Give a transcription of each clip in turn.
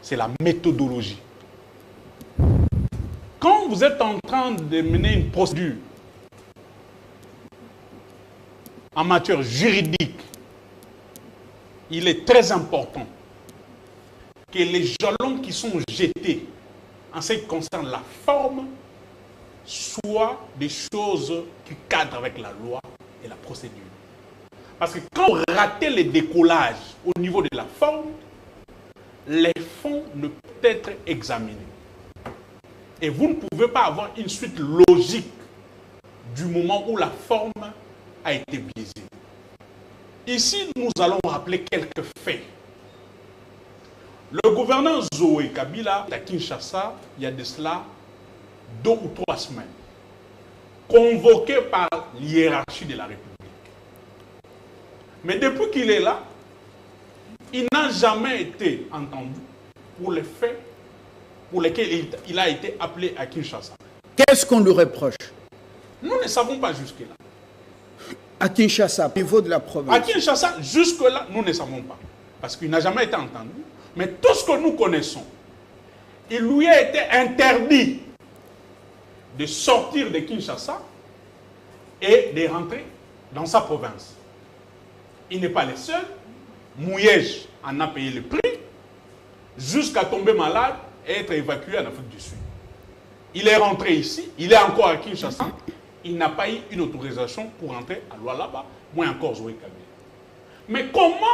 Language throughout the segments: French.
c'est la méthodologie. Quand vous êtes en train de mener une procédure en matière juridique, il est très important que les jalons qui sont jetés en ce qui concerne la forme soient des choses qui cadrent avec la loi et la procédure. Parce que quand vous ratez les décollages au niveau de la forme, les fonds ne peuvent être examinés. Et vous ne pouvez pas avoir une suite logique du moment où la forme a été biaisée. Ici, nous allons rappeler quelques faits. Le gouverneur Zoé Kabila à Kinshasa, il y a de cela 2 ou 3 semaines, convoqué par l'hiérarchie de la République. Mais depuis qu'il est là, il n'a jamais été entendu pour les faits pour lesquels il a été appelé à Kinshasa. Qu'est-ce qu'on lui reproche? Nous ne savons pas jusque-là. À Kinshasa, au niveau de la province. À Kinshasa, jusque-là, nous ne savons pas. Parce qu'il n'a jamais été entendu. Mais tout ce que nous connaissons, il lui a été interdit de sortir de Kinshasa et de rentrer dans sa province. Il n'est pas le seul. Mouyej en a payé le prix jusqu'à tomber malade et être évacué en Afrique du Sud. Il est rentré ici, il est encore à Kinshasa, il n'a pas eu une autorisation pour rentrer à Lualaba, moins encore Zoé Kabila. Mais comment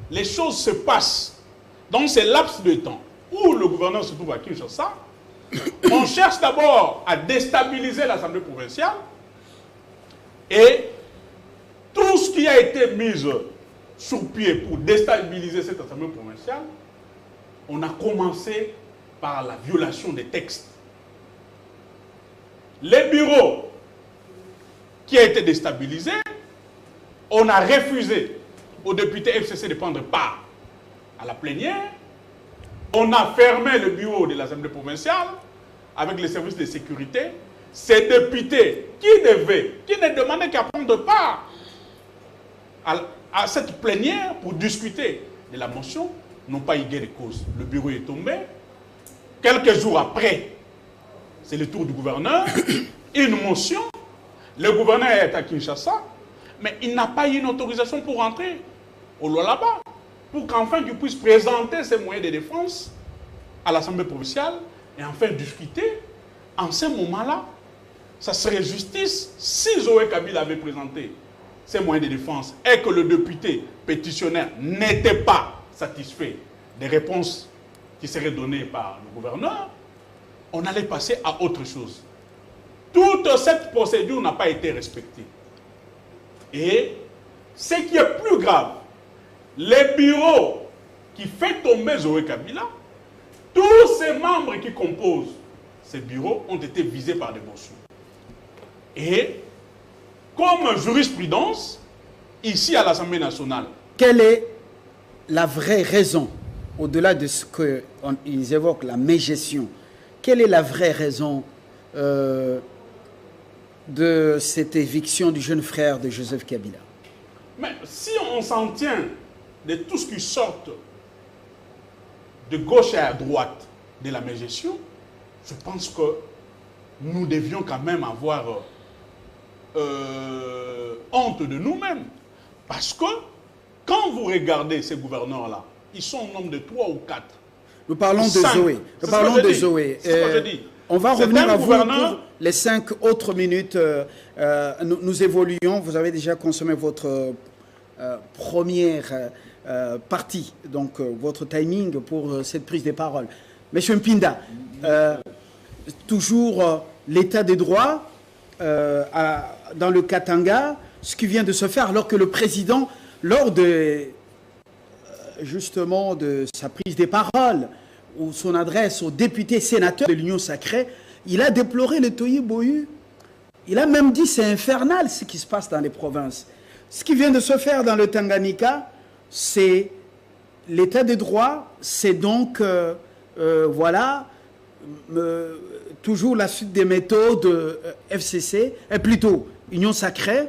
les choses se passent dans ces laps de temps où le gouverneur se trouve à Kinshasa? On cherche d'abord à déstabiliser l'Assemblée provinciale et tout ce qui a été mis sur pied pour déstabiliser cette Assemblée provinciale, on a commencé par la violation des textes. Les bureaux qui a été déstabilisé, on a refusé aux députés FCC de prendre part à la plénière. On a fermé le bureau de l'Assemblée provinciale avec les services de sécurité. Ces députés qui ne demandaient qu'à prendre part à cette plénière pour discuter de la motion, n'ont pas eu gain de cause. Le bureau est tombé. Quelques jours après, c'est le tour du gouverneur. Une motion. Le gouverneur est à Kinshasa, mais il n'a pas eu une autorisation pour rentrer au Lualaba, pour qu'enfin il puisse présenter ses moyens de défense à l'Assemblée provinciale et enfin discuter. En ce moment-là, ça serait justice si Zoé Kabila avait présenté ses moyens de défense et que le député pétitionnaire n'était pas satisfait des réponses qui seraient données par le gouverneur, on allait passer à autre chose. Toute cette procédure n'a pas été respectée. Et ce qui est plus grave, les bureaux qui font tomber Zoé Kabila, tous ces membres qui composent ces bureaux ont été visés par des motions. Et comme jurisprudence, ici à l'Assemblée nationale, quelle est la vraie raison, au-delà de ce qu'ils évoquent, la mégestion, quelle est la vraie raison de cette éviction du jeune frère de Joseph Kabila? Mais si on s'en tient de tout ce qui sort de gauche et à droite de la mégestion, je pense que nous devions quand même avoir honte de nous-mêmes. Parce que quand vous regardez ces gouverneurs-là, ils sont au nombre de 3 ou 4. Nous parlons de Zoé. Nous parlons de Zoé. On va revenir à vous pour les 5 autres minutes. Nous évoluons. Vous avez déjà consommé votre première partie, donc votre timing pour cette prise de parole. Monsieur Mpinda, toujours l'état des droits dans le Katanga, ce qui vient de se faire alors que le président, lors de justement de sa prise de parole ou son adresse aux députés sénateurs de l'Union sacrée, il a déploré le tohu-bohu. Il a même dit c'est infernal ce qui se passe dans les provinces. Ce qui vient de se faire dans le Tanganyika, c'est l'état des droits, c'est donc voilà toujours la suite des méthodes FCC, et plutôt Union sacrée.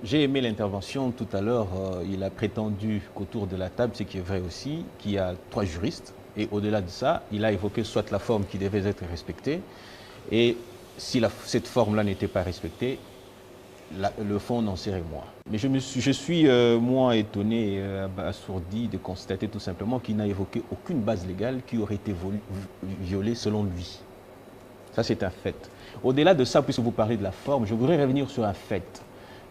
J'ai aimé l'intervention tout à l'heure. Il a prétendu qu'autour de la table, ce qui est vrai aussi, qu'il y a 3 juristes. Et au-delà de ça, il a évoqué soit la forme qui devait être respectée. Et si cette forme-là n'était pas respectée, le fond n'en serait moins. Mais je suis moins étonné et abasourdi de constater tout simplement qu'il n'a évoqué aucune base légale qui aurait été violée selon lui. Ça, c'est un fait. Au-delà de ça, puisque vous parlez de la forme, je voudrais revenir sur un fait.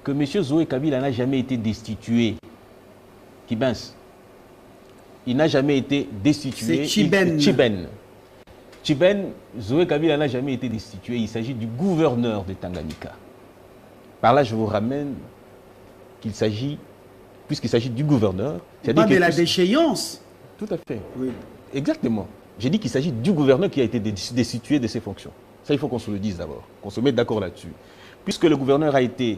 Que M. Zoé Kabila n'a jamais été destitué. Kibens. Il n'a jamais été destitué. C'est Chiben. Chiben, Zoé Kabila n'a jamais été destitué. Il s'agit du gouverneur de Tanganyika. Par là, je vous ramène qu'il s'agit, puisqu'il s'agit du gouverneur... Pas de la déchéance. Tout à fait. Oui. Exactement. J'ai dit qu'il s'agit du gouverneur qui a été destitué de ses fonctions. Ça, il faut qu'on se le dise d'abord, qu'on se mette d'accord là-dessus. Puisque le gouverneur a été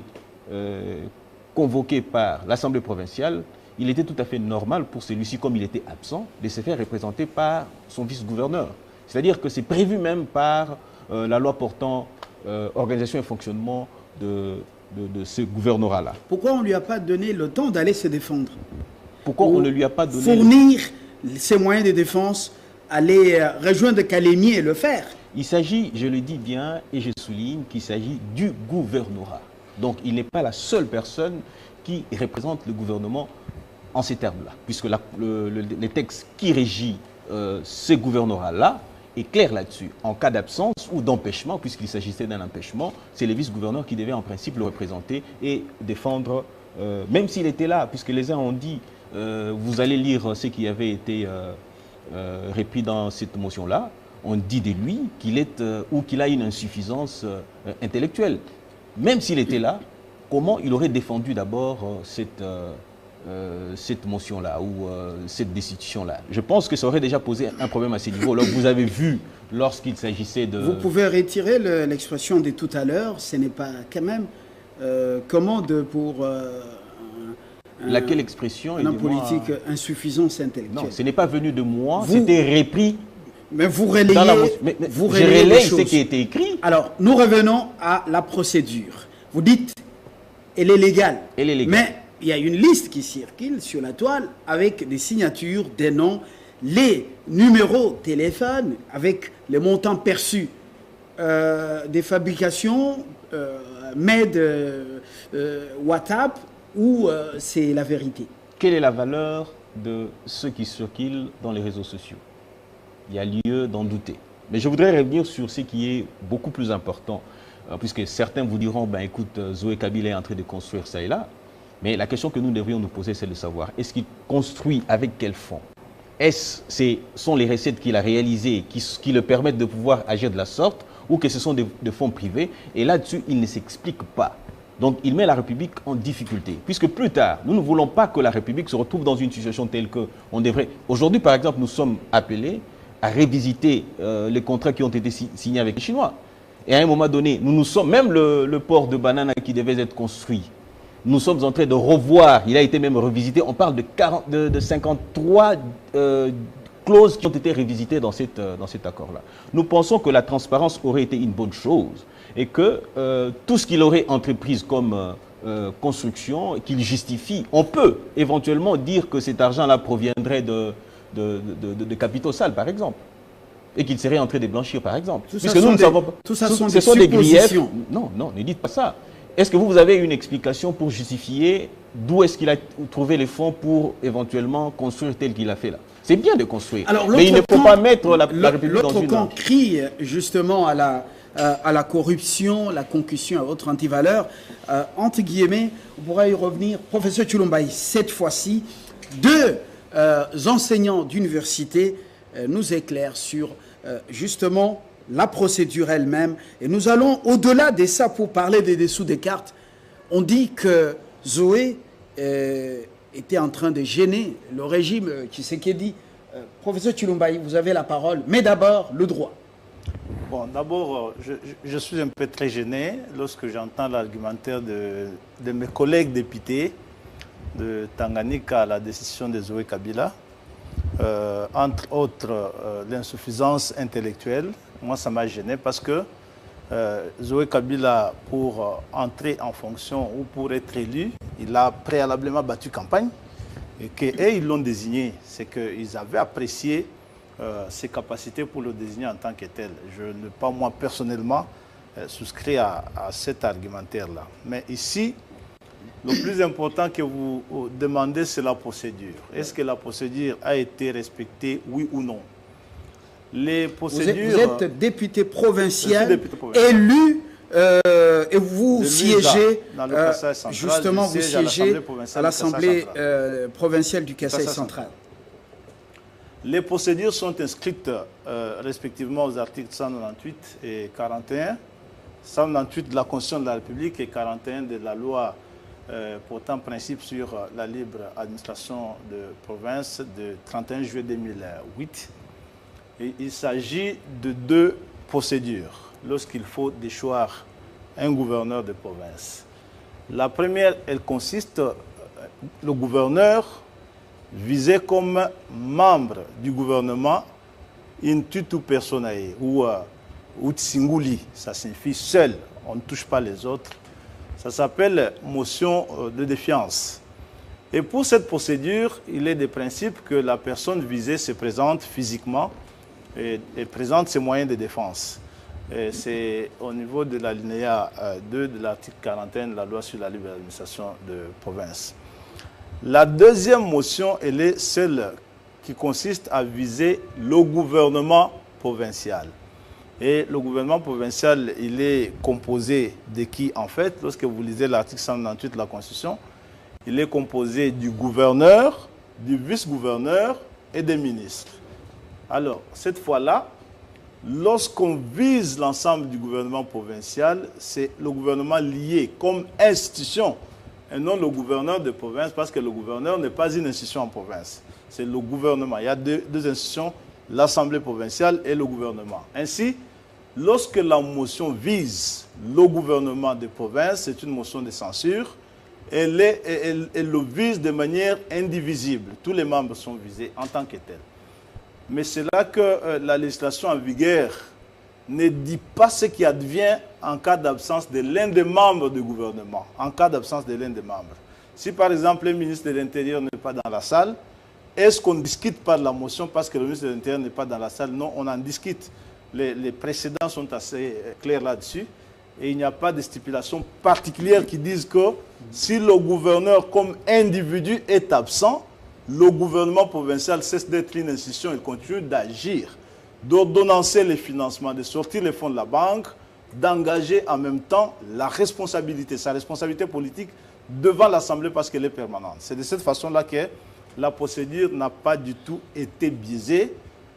convoqué par l'Assemblée provinciale, il était tout à fait normal pour celui-ci, comme il était absent, de se faire représenter par son vice-gouverneur. C'est-à-dire que c'est prévu même par la loi portant organisation et fonctionnement de ce gouvernorat-là. Pourquoi on ne lui a pas donné le temps d'aller se défendre? Pourquoi on ne lui a pas donné... Fournir ses moyens de défense, aller rejoindre Kalemi et le faire. Il s'agit, je le dis bien et je souligne, qu'il s'agit du gouvernorat. Donc il n'est pas la seule personne qui représente le gouvernement en ces termes-là. Puisque les textes qui régit ce gouvernorat-là est clair là-dessus. En cas d'absence ou d'empêchement, puisqu'il s'agissait d'un empêchement, c'est le vice-gouverneur qui devait en principe le représenter et défendre, même s'il était là, puisque les uns ont dit, vous allez lire ce qui avait été repris dans cette motion-là, on dit de lui qu'il est ou qu'il a une insuffisance intellectuelle. Même s'il était là, comment il aurait défendu d'abord cette motion-là ou cette destitution-là? Je pense que ça aurait déjà posé un problème à ce niveau. Alors, vous avez vu, lorsqu'il s'agissait de... Vous pouvez retirer l'expression de tout à l'heure, ce n'est pas quand même commande pour... Laquelle expression? Un politique, insuffisance intellectuelle. Non, ce n'est pas venu de moi, c'était repris. Mais vous relayez, je relaye ce qui a été écrit. Alors, nous revenons à la procédure. Vous dites, elle est légale. Elle est légale. Mais il y a une liste qui circule sur la toile avec des signatures, des noms, les numéros de téléphone avec les montants perçus, des fabrications, MED, WhatsApp, ou c'est la vérité? Quelle est la valeur de ceux qui circulent dans les réseaux sociaux? Il y a lieu d'en douter. Mais je voudrais revenir sur ce qui est beaucoup plus important, puisque certains vous diront, ben écoute, Zoé Kabila est en train de construire ça et là. Mais la question que nous devrions nous poser, c'est de savoir, est-ce qu'il construit avec quel fonds? Ce sont les recettes qu'il a réalisées qui le permettent de pouvoir agir de la sorte, ou que ce sont des fonds privés? Et là-dessus, il ne s'explique pas. Donc, il met la République en difficulté. Puisque plus tard, nous ne voulons pas que la République se retrouve dans une situation telle qu'on devrait... Aujourd'hui, par exemple, nous sommes appelés à révisiter les contrats qui ont été signés avec les Chinois. Et à un moment donné, même le port de Banana qui devait être construit, nous sommes en train de revoir, il a été même revisité, on parle de 53 clauses qui ont été révisitées dans cet accord-là. Nous pensons que la transparence aurait été une bonne chose et que tout ce qu'il aurait entrepris comme construction, qu'il justifie, on peut éventuellement dire que cet argent-là proviendrait de capitaux sales, par exemple, et qu'il serait en train de blanchir, par exemple. Puisque nous ne savons pas. Tout ça sont des griefs. Non, ne dites pas ça. Est-ce que vous avez une explication pour justifier d'où est-ce qu'il a trouvé les fonds pour éventuellement construire tel qu'il a fait là? C'est bien de construire, alors, mais il ne faut pas mettre la République dans une... L'autre camp crie justement à la corruption, la concussion, à autre antivaleur. Entre guillemets, on pourra y revenir. Professeur Tshilombayi, cette fois-ci, deux enseignants d'université nous éclairent sur justement la procédure elle-même. Et nous allons au-delà de ça pour parler des dessous des cartes. On dit que Zoé était en train de gêner le régime Tshisekedi. Professeur Tshilombayi, vous avez la parole, mais d'abord le droit. Bon, d'abord, je suis un peu très gêné lorsque j'entends l'argumentaire de mes collègues députés de Tanganyika à la décision de Zoé Kabila. Entre autres, l'insuffisance intellectuelle. Moi, ça m'a gêné parce que Zoé Kabila, pour entrer en fonction ou pour être élu, il a préalablement battu campagne. Et ils l'ont désigné. C'est qu'ils avaient apprécié ses capacités pour le désigner en tant que tel. Je ne pas, moi, personnellement, souscrit à cet argumentaire-là. Mais ici, le plus important que vous demandez, c'est la procédure. Est-ce que la procédure a été respectée, oui ou non? Les procédures... Vous êtes député provincial, élu, et vous siégez, justement, vous siégez à l'Assemblée provinciale du Kasaï central. Les procédures sont inscrites respectivement aux articles 198 et 41, 198 de la Constitution de la République et 41 de la loi portant principe sur la libre administration de province de 31 juillet 2008. Et il s'agit de deux procédures lorsqu'il faut déchoir un gouverneur de province. La première, elle consiste, le gouverneur visé comme membre du gouvernement in tutu personae ou tsinguli, ça signifie seul, on ne touche pas les autres. Ça s'appelle motion de défiance. Et pour cette procédure, il est des principes que la personne visée se présente physiquement et présente ses moyens de défense. C'est au niveau de l'alinéa 2 de l'article 41 de la loi sur la libre administration de province. La deuxième motion, elle est celle qui consiste à viser le gouvernement provincial. Et le gouvernement provincial, il est composé de qui en fait? Lorsque vous lisez l'article 198 de la Constitution, il est composé du gouverneur, du vice-gouverneur et des ministres. Alors, cette fois-là, lorsqu'on vise l'ensemble du gouvernement provincial, c'est le gouvernement lié comme institution et non le gouverneur de province, parce que le gouverneur n'est pas une institution en province. C'est le gouvernement. Il y a deux institutions, l'Assemblée provinciale et le gouvernement. Ainsi, lorsque la motion vise le gouvernement de province, c'est une motion de censure, elle le vise de manière indivisible. Tous les membres sont visés en tant que tels. Mais c'est là que la législation en vigueur ne dit pas ce qui advient en cas d'absence de l'un des membres du gouvernement. En cas d'absence de l'un des membres. Si par exemple le ministre de l'Intérieur n'est pas dans la salle, est-ce qu'on ne discute pas de la motion parce que le ministre de l'Intérieur n'est pas dans la salle? Non, on en discute. Les précédents sont assez clairs là-dessus. Et il n'y a pas de stipulation particulière qui disent que si le gouverneur comme individu est absent, le gouvernement provincial cesse d'être une institution, il continue d'agir, d'ordonnancer les financements, de sortir les fonds de la banque, d'engager en même temps la responsabilité, sa responsabilité politique devant l'Assemblée parce qu'elle est permanente. C'est de cette façon-là que la procédure n'a pas du tout été biaisée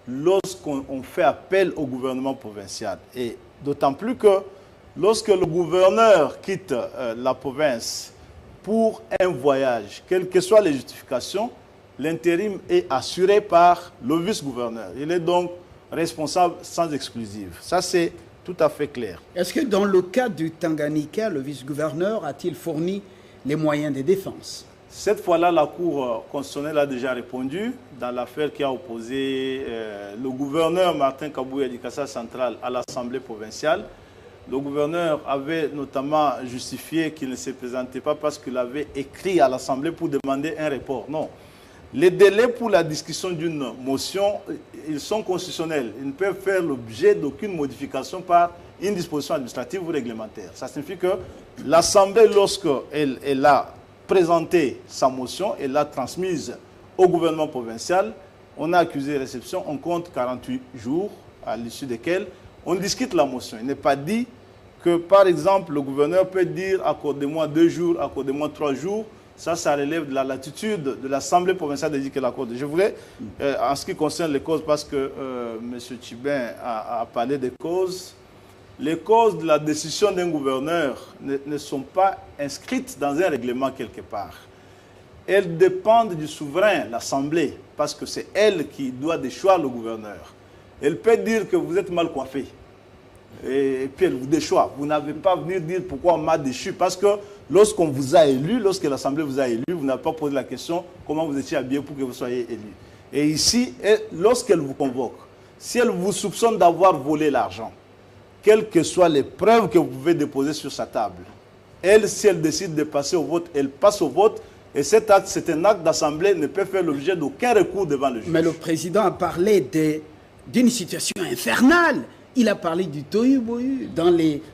lorsqu'on fait appel au gouvernement provincial. Et d'autant plus que lorsque le gouverneur quitte la province pour un voyage, quelles que soient les justifications, l'intérim est assuré par le vice-gouverneur. Il est donc responsable sans exclusive. Ça, c'est tout à fait clair. Est-ce que dans le cas du Tanganyika, le vice-gouverneur a-t-il fourni les moyens de défense? Cette fois-là, la Cour constitutionnelle a déjà répondu dans l'affaire qui a opposé le gouverneur Martin Kabouya du Kasaï central à l'Assemblée provinciale. Le gouverneur avait notamment justifié qu'il ne se présentait pas parce qu'il avait écrit à l'Assemblée pour demander un report. Non. Les délais pour la discussion d'une motion, ils sont constitutionnels. Ils ne peuvent faire l'objet d'aucune modification par une disposition administrative ou réglementaire. Ça signifie que l'Assemblée, lorsqu'elle a présenté sa motion, elle l'a transmise au gouvernement provincial, on a accusé réception, on compte 48 jours à l'issue desquels on discute la motion. Il n'est pas dit que, par exemple, le gouverneur peut dire accordez-moi 2 jours, accordez-moi 3 jours. Ça relève de la latitude de l'Assemblée provinciale de dire qu'elle accorde. Je voudrais, en ce qui concerne les causes, parce que M. Tchibin a parlé des causes, les causes de la décision d'un gouverneur ne sont pas inscrites dans un règlement quelque part. Elles dépendent du souverain, l'Assemblée, parce que c'est elle qui doit déchoir le gouverneur. Elle peut dire que vous êtes mal coiffé. Et puis elle vous déchoit. Vous n'avez pas à venir dire pourquoi on m'a déchu. Parce que lorsqu'on vous a élu, lorsque l'Assemblée vous a élu, vous n'avez pas posé la question comment vous étiez habillé pour que vous soyez élu. Et ici, lorsqu'elle vous convoque, si elle vous soupçonne d'avoir volé l'argent, quelles que soient les preuves que vous pouvez déposer sur sa table. Elle, si elle décide de passer au vote, elle passe au vote. Et cet acte, c'est un acte d'assemblée, ne peut faire l'objet d'aucun recours devant le juge. Mais le président a parlé d'une situation infernale. Il a parlé du tohu-bohu,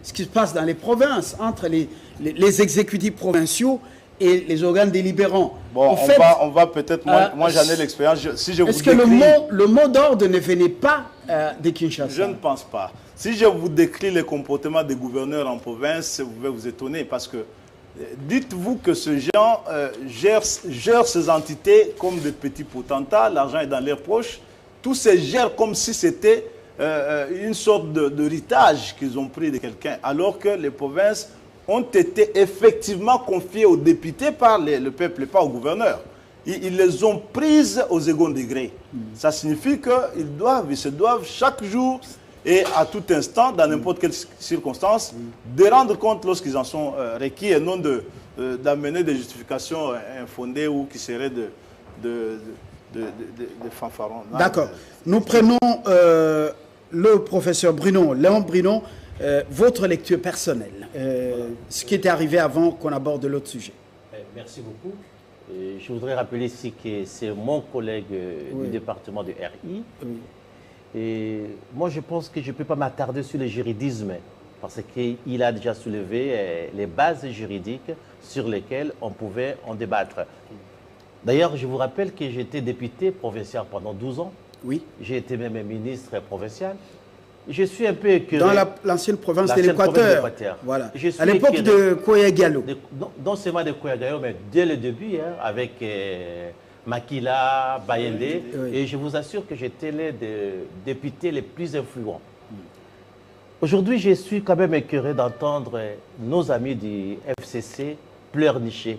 ce qui se passe dans les provinces, entre les exécutifs provinciaux et les organes délibérants. Bon, on va peut-être... Moi, j'en ai l'expérience. Si je vous est-ce que le mot d'ordre ne venait pas de Kinshasa? Je ne pense pas. Si je vous décris les comportements des gouverneurs en province, vous pouvez vous étonner parce que dites-vous que ce genre gère ces entités comme des petits potentats, l'argent est dans leurs poches, tous ces gèrent comme si c'était une sorte d'héritage qu'ils ont pris de quelqu'un, alors que les provinces ont été effectivement confiées aux députés par le peuple et pas aux gouverneurs. Ils les ont prises au second degré. Ça signifie qu'ils se doivent chaque jour et à tout instant, dans n'importe quelle circonstance, de rendre compte lorsqu'ils en sont requis et non d'amener des justifications infondées ou qui seraient de fanfarons. D'accord. Nous prenons le professeur Léon Bruno, votre lecture personnelle, ce qui était arrivé avant qu'on aborde l'autre sujet. Merci beaucoup. Je voudrais rappeler ici que c'est mon collègue du département de RI. Oui. Et moi, je pense que je ne peux pas m'attarder sur le juridisme parce qu'il a déjà soulevé les bases juridiques sur lesquelles on pouvait en débattre. D'ailleurs, je vous rappelle que j'étais député provincial pendant 12 ans. Oui. J'ai été même ministre provincial. Je suis un peu écœuré. Dans l'ancienne province de l'Équateur. Voilà. À l'époque de Koya Gallo. Non seulement de Koya Gallo, mais dès le début, avec Makila, Bayende. Oui. Et je vous assure que j'étais l'un des députés les plus influents. Aujourd'hui, je suis quand même écœuré d'entendre nos amis du FCC pleurnicher.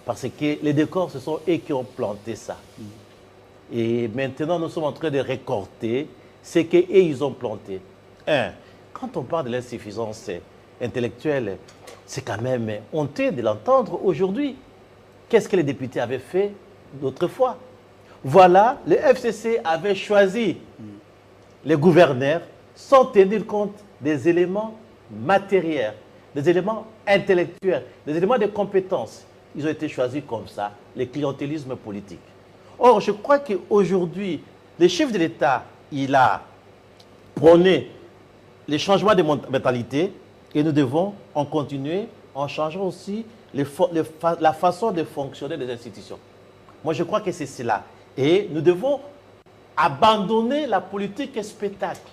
Parce que les décors, ce sont eux qui ont planté ça. Et maintenant, nous sommes en train de récolter ce qu'eux, ils ont planté. Quand on parle de l'insuffisance intellectuelle, c'est quand même honteux de l'entendre aujourd'hui. Qu'est-ce que les députés avaient fait d'autrefois? Voilà, le FCC avait choisi les gouverneurs sans tenir compte des éléments matériels, des éléments intellectuels, des éléments de compétences. Ils ont été choisis comme ça, le clientélisme politique. Or, je crois qu'aujourd'hui, le chef de l'État, il a prôné les changements de mentalité et nous devons en continuer en changeant aussi la façon de fonctionner des institutions. Moi, je crois que c'est cela. Et nous devons abandonner la politique spectacle.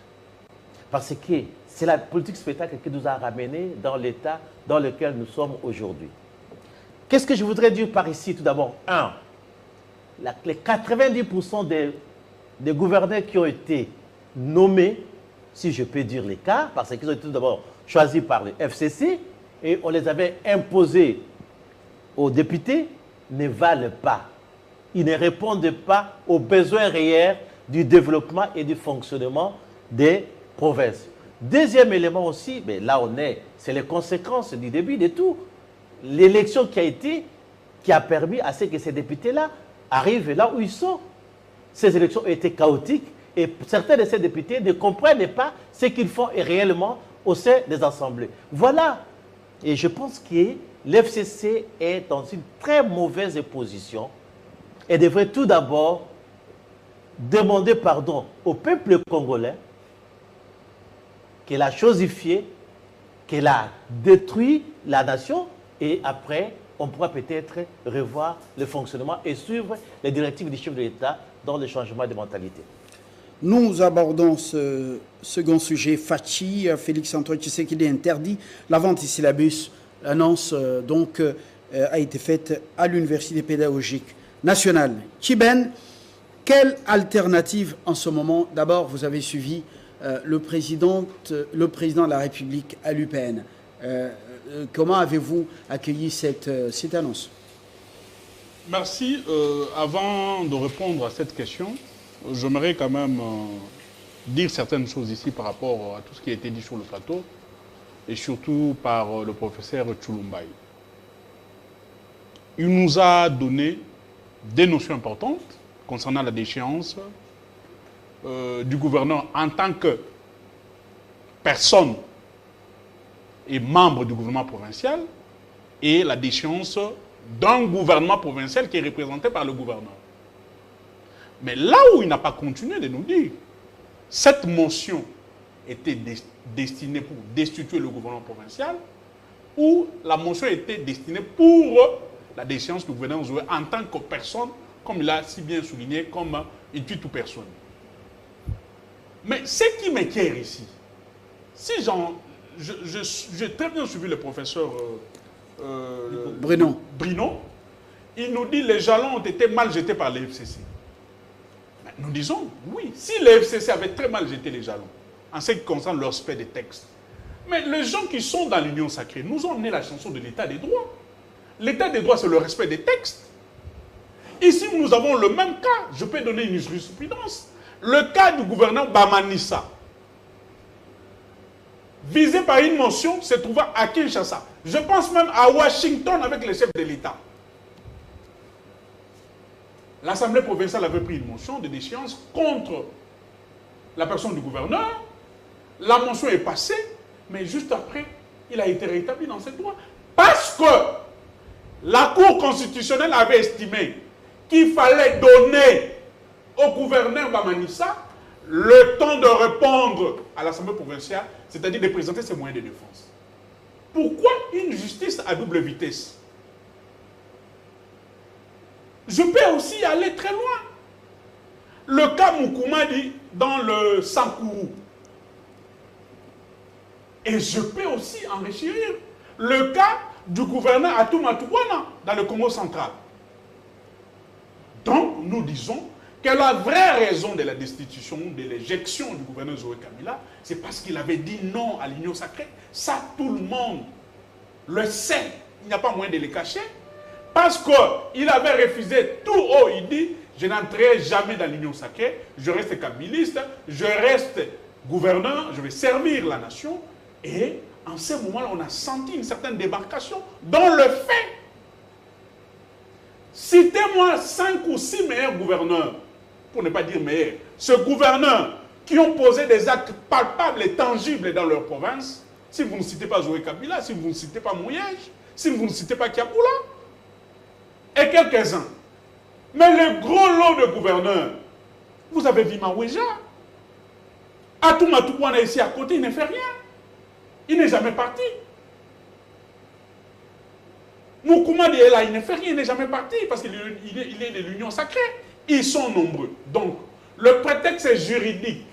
Parce que c'est la politique spectacle qui nous a ramenés dans l'état dans lequel nous sommes aujourd'hui. Qu'est-ce que je voudrais dire par ici? Tout d'abord, les 90% des gouverneurs qui ont été nommés, si je peux dire les cas, parce qu'ils ont été tout d'abord choisis par le FCC et on les avait imposés aux députés, ne valent pas. Ils ne répondent pas aux besoins réels du développement et du fonctionnement des provinces. Deuxième élément aussi, mais là on est, c'est les conséquences du début de tout. L'élection qui a permis à ce que ces députés-là arrivent là où ils sont. Ces élections ont été chaotiques et certains de ces députés ne comprennent pas ce qu'ils font réellement au sein des assemblées. Voilà. Et je pense que l'FCC est dans une très mauvaise position et devrait tout d'abord demander pardon au peuple congolais qu'elle a chosifié, qu'elle a détruit la nation et après, on pourra peut-être revoir le fonctionnement et suivre les directives du chef de l'État dans le changement de mentalité. Nous abordons ce second sujet. Fachi, Félix-Antoine Tshisekedi interdit la vente des syllabus. L'annonce a été faite à l'Université pédagogique nationale. Chiben, quelle alternative en ce moment? D'abord, vous avez suivi le président de la République à l'UPN. Comment avez-vous accueilli cette annonce? Merci. Avant de répondre à cette question, j'aimerais quand même dire certaines choses ici par rapport à tout ce qui a été dit sur le plateau et surtout par le professeur Tshulumbaï. Il nous a donné des notions importantes concernant la déchéance du gouverneur en tant que personne est membre du gouvernement provincial et la déchéance d'un gouvernement provincial qui est représenté par le gouverneur. Mais là où il n'a pas continué de nous dire, cette motion était destinée pour destituer le gouvernement provincial ou la motion était destinée pour la déchéance du gouverneur Nzoué en tant que personne, comme il a si bien souligné, comme une toute personne. Mais ce qui m'éclaire ici, si j'ai très bien suivi le professeur Bruno, il nous dit que les jalons ont été mal jetés par les FCC. Nous disons, oui, si les FCC avaient très mal jeté les jalons, en ce qui concerne leur respect des textes, mais les gens qui sont dans l'Union sacrée nous ont amené la chanson de l'état des droits. L'état des droits, c'est le respect des textes. Ici, nous avons le même cas. Je peux donner une jurisprudence. Le cas du gouverneur Bamanissa, visé par une motion, se trouvant à Kinshasa. Je pense même à Washington avec les chefs de l'État. L'Assemblée provinciale avait pris une motion de déchéance contre la personne du gouverneur. La motion est passée, mais juste après, il a été rétabli dans ses droits. Parce que la Cour constitutionnelle avait estimé qu'il fallait donner au gouverneur Bamanissa le temps de répondre à l'Assemblée provinciale, c'est-à-dire de présenter ses moyens de défense. Pourquoi une justice à double vitesse? Je peux aussi aller très loin. Le cas Moukoumadi dans le Sankourou. Et je peux aussi enrichir le cas du gouverneur Atoumatoukouana dans le Congo central. Donc, nous disons que la vraie raison de la destitution, de l'éjection du gouverneur Nzoué Kabila, c'est parce qu'il avait dit non à l'Union sacrée. Ça, tout le monde le sait. Il n'y a pas moyen de le cacher. Parce qu'il avait refusé tout haut. Il dit, je n'entrerai jamais dans l'Union sacrée. Je reste kabiliste. Je reste gouverneur. Je vais servir la nation. Et en ce moment-là, on a senti une certaine débarcation dans le fait. Citez-moi 5 ou 6 meilleurs gouverneurs, pour ne pas dire meilleurs, ces gouverneurs qui ont posé des actes palpables et tangibles dans leur province, si vous ne citez pas Nzoué Kabila, si vous ne citez pas Mouyège, si vous ne citez pas Kiakoula, et quelques-uns. Mais le gros lot de gouverneurs, vous avez vu Maouéja, Atoumatoukouana ici à côté, il ne fait rien. Il n'est jamais parti. Moukoumadi est là, il ne fait rien, il n'est jamais parti parce qu'il est de l'Union sacrée. Ils sont nombreux. Donc, le prétexte est juridique.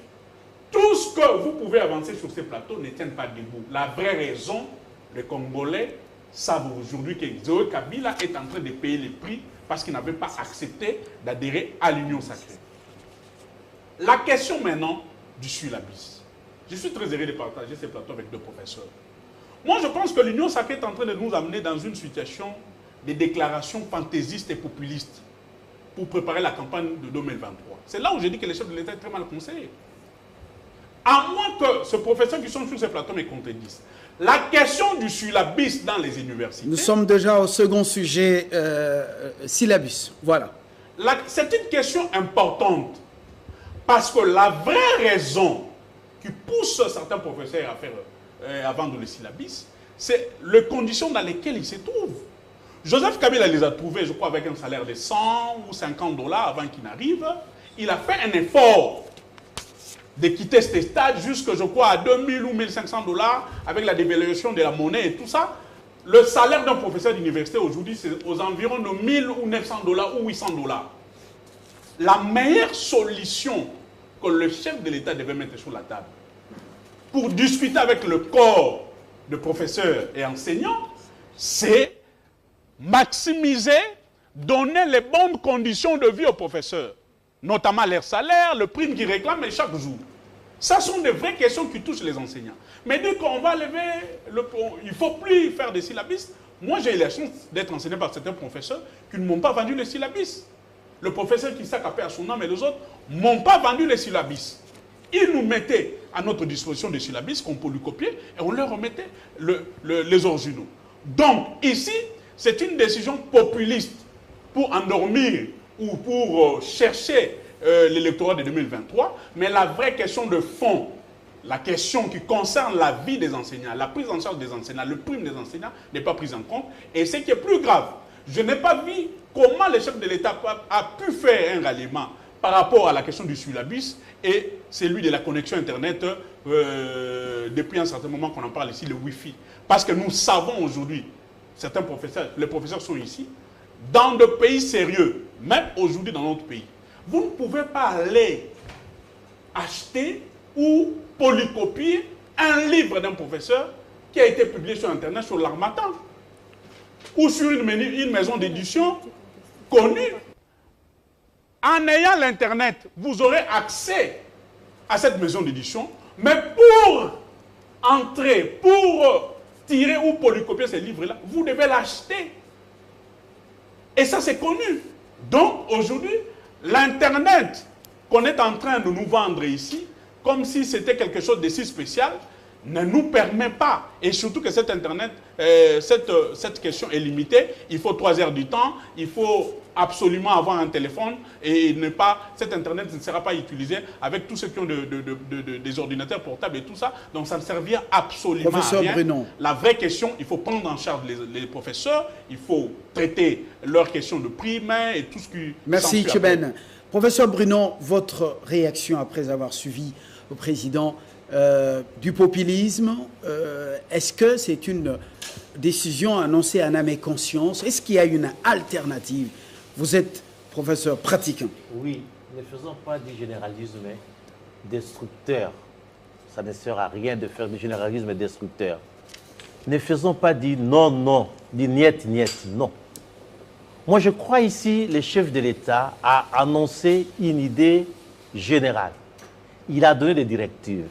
Tout ce que vous pouvez avancer sur ces plateaux ne tient pas debout. La vraie raison, les Congolais savent aujourd'hui que Nzoué Kabila est en train de payer les prix parce qu'il n'avait pas accepté d'adhérer à l'Union sacrée. La question maintenant du Sulabis. Je suis très heureux de partager ces plateaux avec deux professeurs. Moi, je pense que l'Union sacrée est en train de nous amener dans une situation de déclarations fantaisistes et populistes pour préparer la campagne de 2023. C'est là où je dis que les chefs de l'État sont très mal conseillés. À moins que ce professeur qui sont sur ces plateaux me contredisent. La question du syllabus dans les universités... Nous sommes déjà au second sujet, syllabus. Voilà. C'est une question importante. Parce que la vraie raison qui pousse certains professeurs à faire à vendre le syllabus, c'est les conditions dans lesquelles ils se trouvent. Joseph Kabila les a trouvés, je crois, avec un salaire de 100 ou 50 $ avant qu'il n'arrive. Il a fait un effort de quitter ce stade jusque, je crois, à 2000 ou 1500 $ avec la dévaluation de la monnaie et tout ça. Le salaire d'un professeur d'université aujourd'hui, c'est aux environs de 1000 ou 900 $ ou 800 $. La meilleure solution que le chef de l'État devait mettre sur la table pour discuter avec le corps de professeurs et enseignants, c'est maximiser, donner les bonnes conditions de vie aux professeurs, notamment leur salaire, le prime qu'ils réclament chaque jour. Ça sont des vraies questions qui touchent les enseignants. Mais dès qu'on va lever, il ne faut plus faire des syllabus. Moi, j'ai eu la chance d'être enseigné par certains professeurs qui ne m'ont pas vendu les syllabus. Le professeur qui s'accapait à son âme et les autres n'ont pas vendu les syllabus. Ils nous mettaient à notre disposition des syllabus qu'on peut lui copier et on leur remettait les originaux. Donc, ici, c'est une décision populiste pour endormir ou pour chercher l'électorat de 2023. Mais la vraie question de fond, la question qui concerne la vie des enseignants, la prise en charge des enseignants, le prime des enseignants n'est pas prise en compte. Et ce qui est plus grave, je n'ai pas vu comment le chef de l'État a pu faire un ralliement par rapport à la question du syllabus et celui de la connexion Internet depuis un certain moment qu'on en parle ici, le Wi-Fi. Parce que nous savons aujourd'hui, certains professeurs, les professeurs sont ici, dans de pays sérieux, même aujourd'hui dans notre pays. Vous ne pouvez pas aller acheter ou polycopier un livre d'un professeur qui a été publié sur Internet, sur l'Harmattan, ou sur une maison d'édition connue. En ayant l'Internet, vous aurez accès à cette maison d'édition, mais pour entrer, pour tirer ou polycopier ces livres-là, vous devez l'acheter. Et ça, c'est connu. Donc, aujourd'hui, l'Internet qu'on est en train de nous vendre ici, comme si c'était quelque chose de si spécial, ne nous permet pas, et surtout que cet Internet, cette question est limitée, il faut 3 heures du temps, il faut absolument avoir un téléphone, et ne pas, cet Internet ne sera pas utilisé avec tous ceux qui ont des ordinateurs portables et tout ça, donc ça ne servira absolument Professeur à rien. Bruno. La vraie question, il faut prendre en charge les professeurs, il faut traiter leurs questions de prime et tout ce qui... Merci s'ensuit Tchébène. après. Professeur Bruno, votre réaction après avoir suivi le président du populisme, est-ce que c'est une décision annoncée en âme et conscience? Est-ce qu'il y a une alternative? Vous êtes professeur pratiquant. Oui, ne faisons pas du généralisme destructeur. Ça ne sert à rien de faire du généralisme destructeur. Ne faisons pas du non, non, du niet, niet, non. Moi, je crois ici, le chef de l'État a annoncé une idée générale. Il a donné des directives.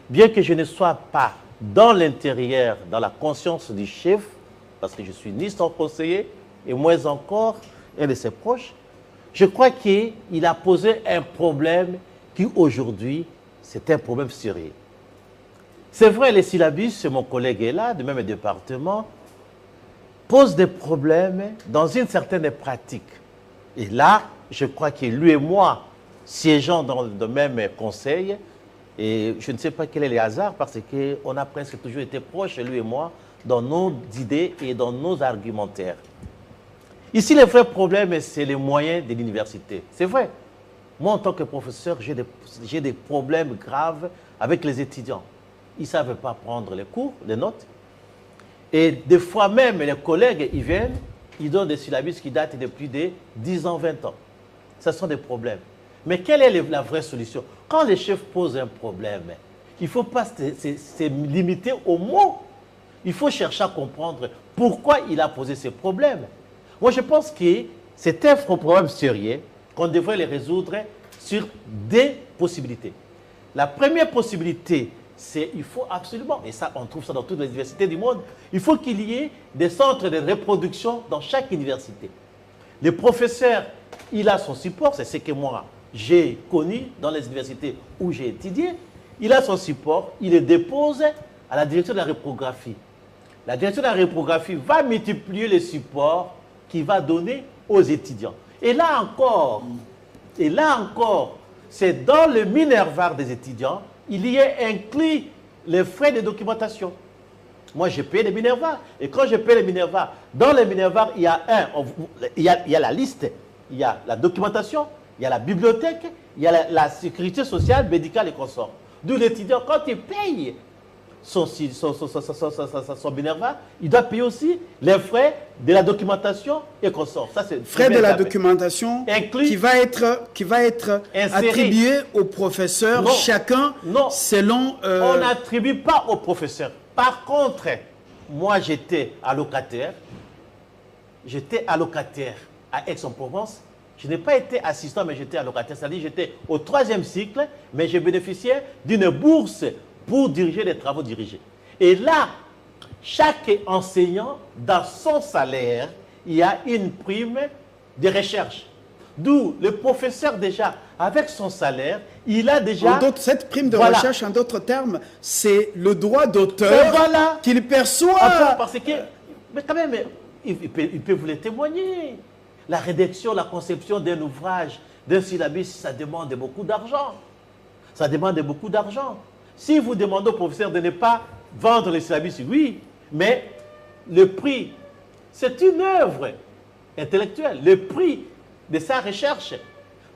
Bien que je ne sois pas dans l'intérieur, dans la conscience du chef, parce que je suis ni son conseiller, et moins encore un de ses proches, je crois qu'il a posé un problème qui, aujourd'hui, c'est un problème sérieux. C'est vrai, les syllabus, mon collègue est là, de même département, pose des problèmes dans une certaine pratique. Et là, je crois que lui et moi, siégeant dans le même conseil, et je ne sais pas quel est le hasard, parce qu'on a presque toujours été proches, lui et moi, dans nos idées et dans nos argumentaires. Ici, le vrai problème, c'est les moyens de l'université. C'est vrai. Moi, en tant que professeur, j'ai des problèmes graves avec les étudiants. Ils ne savent pas prendre les cours, les notes. Et des fois même, les collègues, ils viennent, ils donnent des syllabus qui datent de plus de 10 ans, 20 ans. Ce sont des problèmes. Mais quelle est la vraie solution? Quand les chefs posent un problème, il ne faut pas se limiter aux mots. Il faut chercher à comprendre pourquoi il a posé ces problèmes. Moi, je pense que c'est un problème sérieux qu'on devrait les résoudre sur des possibilités. La première possibilité, c'est qu'il faut absolument, et ça, on trouve ça dans toutes les universités du monde, il faut qu'il y ait des centres de reproduction dans chaque université. Le professeur, il a son support, c'est ce que moi, j'ai connu dans les universités où j'ai étudié. Il a son support, il le dépose à la direction de la reprographie. La direction de la reprographie va multiplier les supports qu'il va donner aux étudiants. Et là encore, c'est dans le minervar des étudiants, il y est inclus les frais de documentation. Moi, j'ai payé les minervars. Et quand je paye les minervars, dans les minervars, il y a la liste, il y a la documentation, il y a la bibliothèque, il y a la sécurité sociale, médicale et consorts. D'où l'étudiant, quand il paye son minerva, il doit payer aussi les frais de la documentation et consorts. Ça, c'est frais de la documentation inclus, qui va être attribué aux professeurs, chacun selon... On n'attribue pas aux professeurs. Par contre, moi j'étais allocataire à Aix-en-Provence. Je n'ai pas été assistant, mais j'étais allocataire. C'est-à-dire que j'étais au 3e cycle, mais je bénéficiais d'une bourse pour diriger les travaux dirigés. Et là, chaque enseignant, dans son salaire, il y a une prime de recherche. D'où le professeur déjà, avec son salaire, il a déjà... cette prime de recherche, en d'autres termes, c'est le droit d'auteur qu'il perçoit. Enfin, parce que, mais quand même, il peut vous le témoigner. La rédaction, la conception d'un ouvrage, d'un syllabus, ça demande beaucoup d'argent. Ça demande beaucoup d'argent. Si vous demandez aux professeurs de ne pas vendre les syllabus, oui, mais le prix, c'est une œuvre intellectuelle, le prix de sa recherche.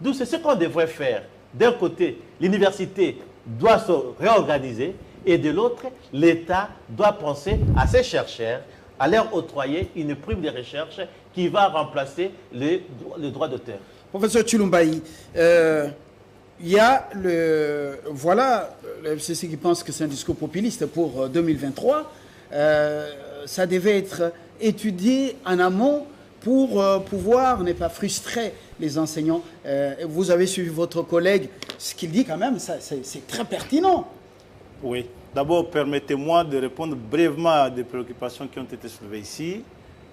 Donc c'est ce qu'on devrait faire. D'un côté, l'université doit se réorganiser et de l'autre, l'État doit penser à ses chercheurs, à leur octroyer une prime de recherche qui va remplacer le droit d'auteur. Professeur Chilumbaï, il y a le... Voilà, le FCC qui pense que c'est un discours populiste pour 2023. Ça devait être étudié en amont pour pouvoir ne pas frustrer les enseignants. Vous avez suivi votre collègue, ce qu'il dit quand même, c'est très pertinent. Oui. D'abord, permettez-moi de répondre brièvement à des préoccupations qui ont été soulevées ici.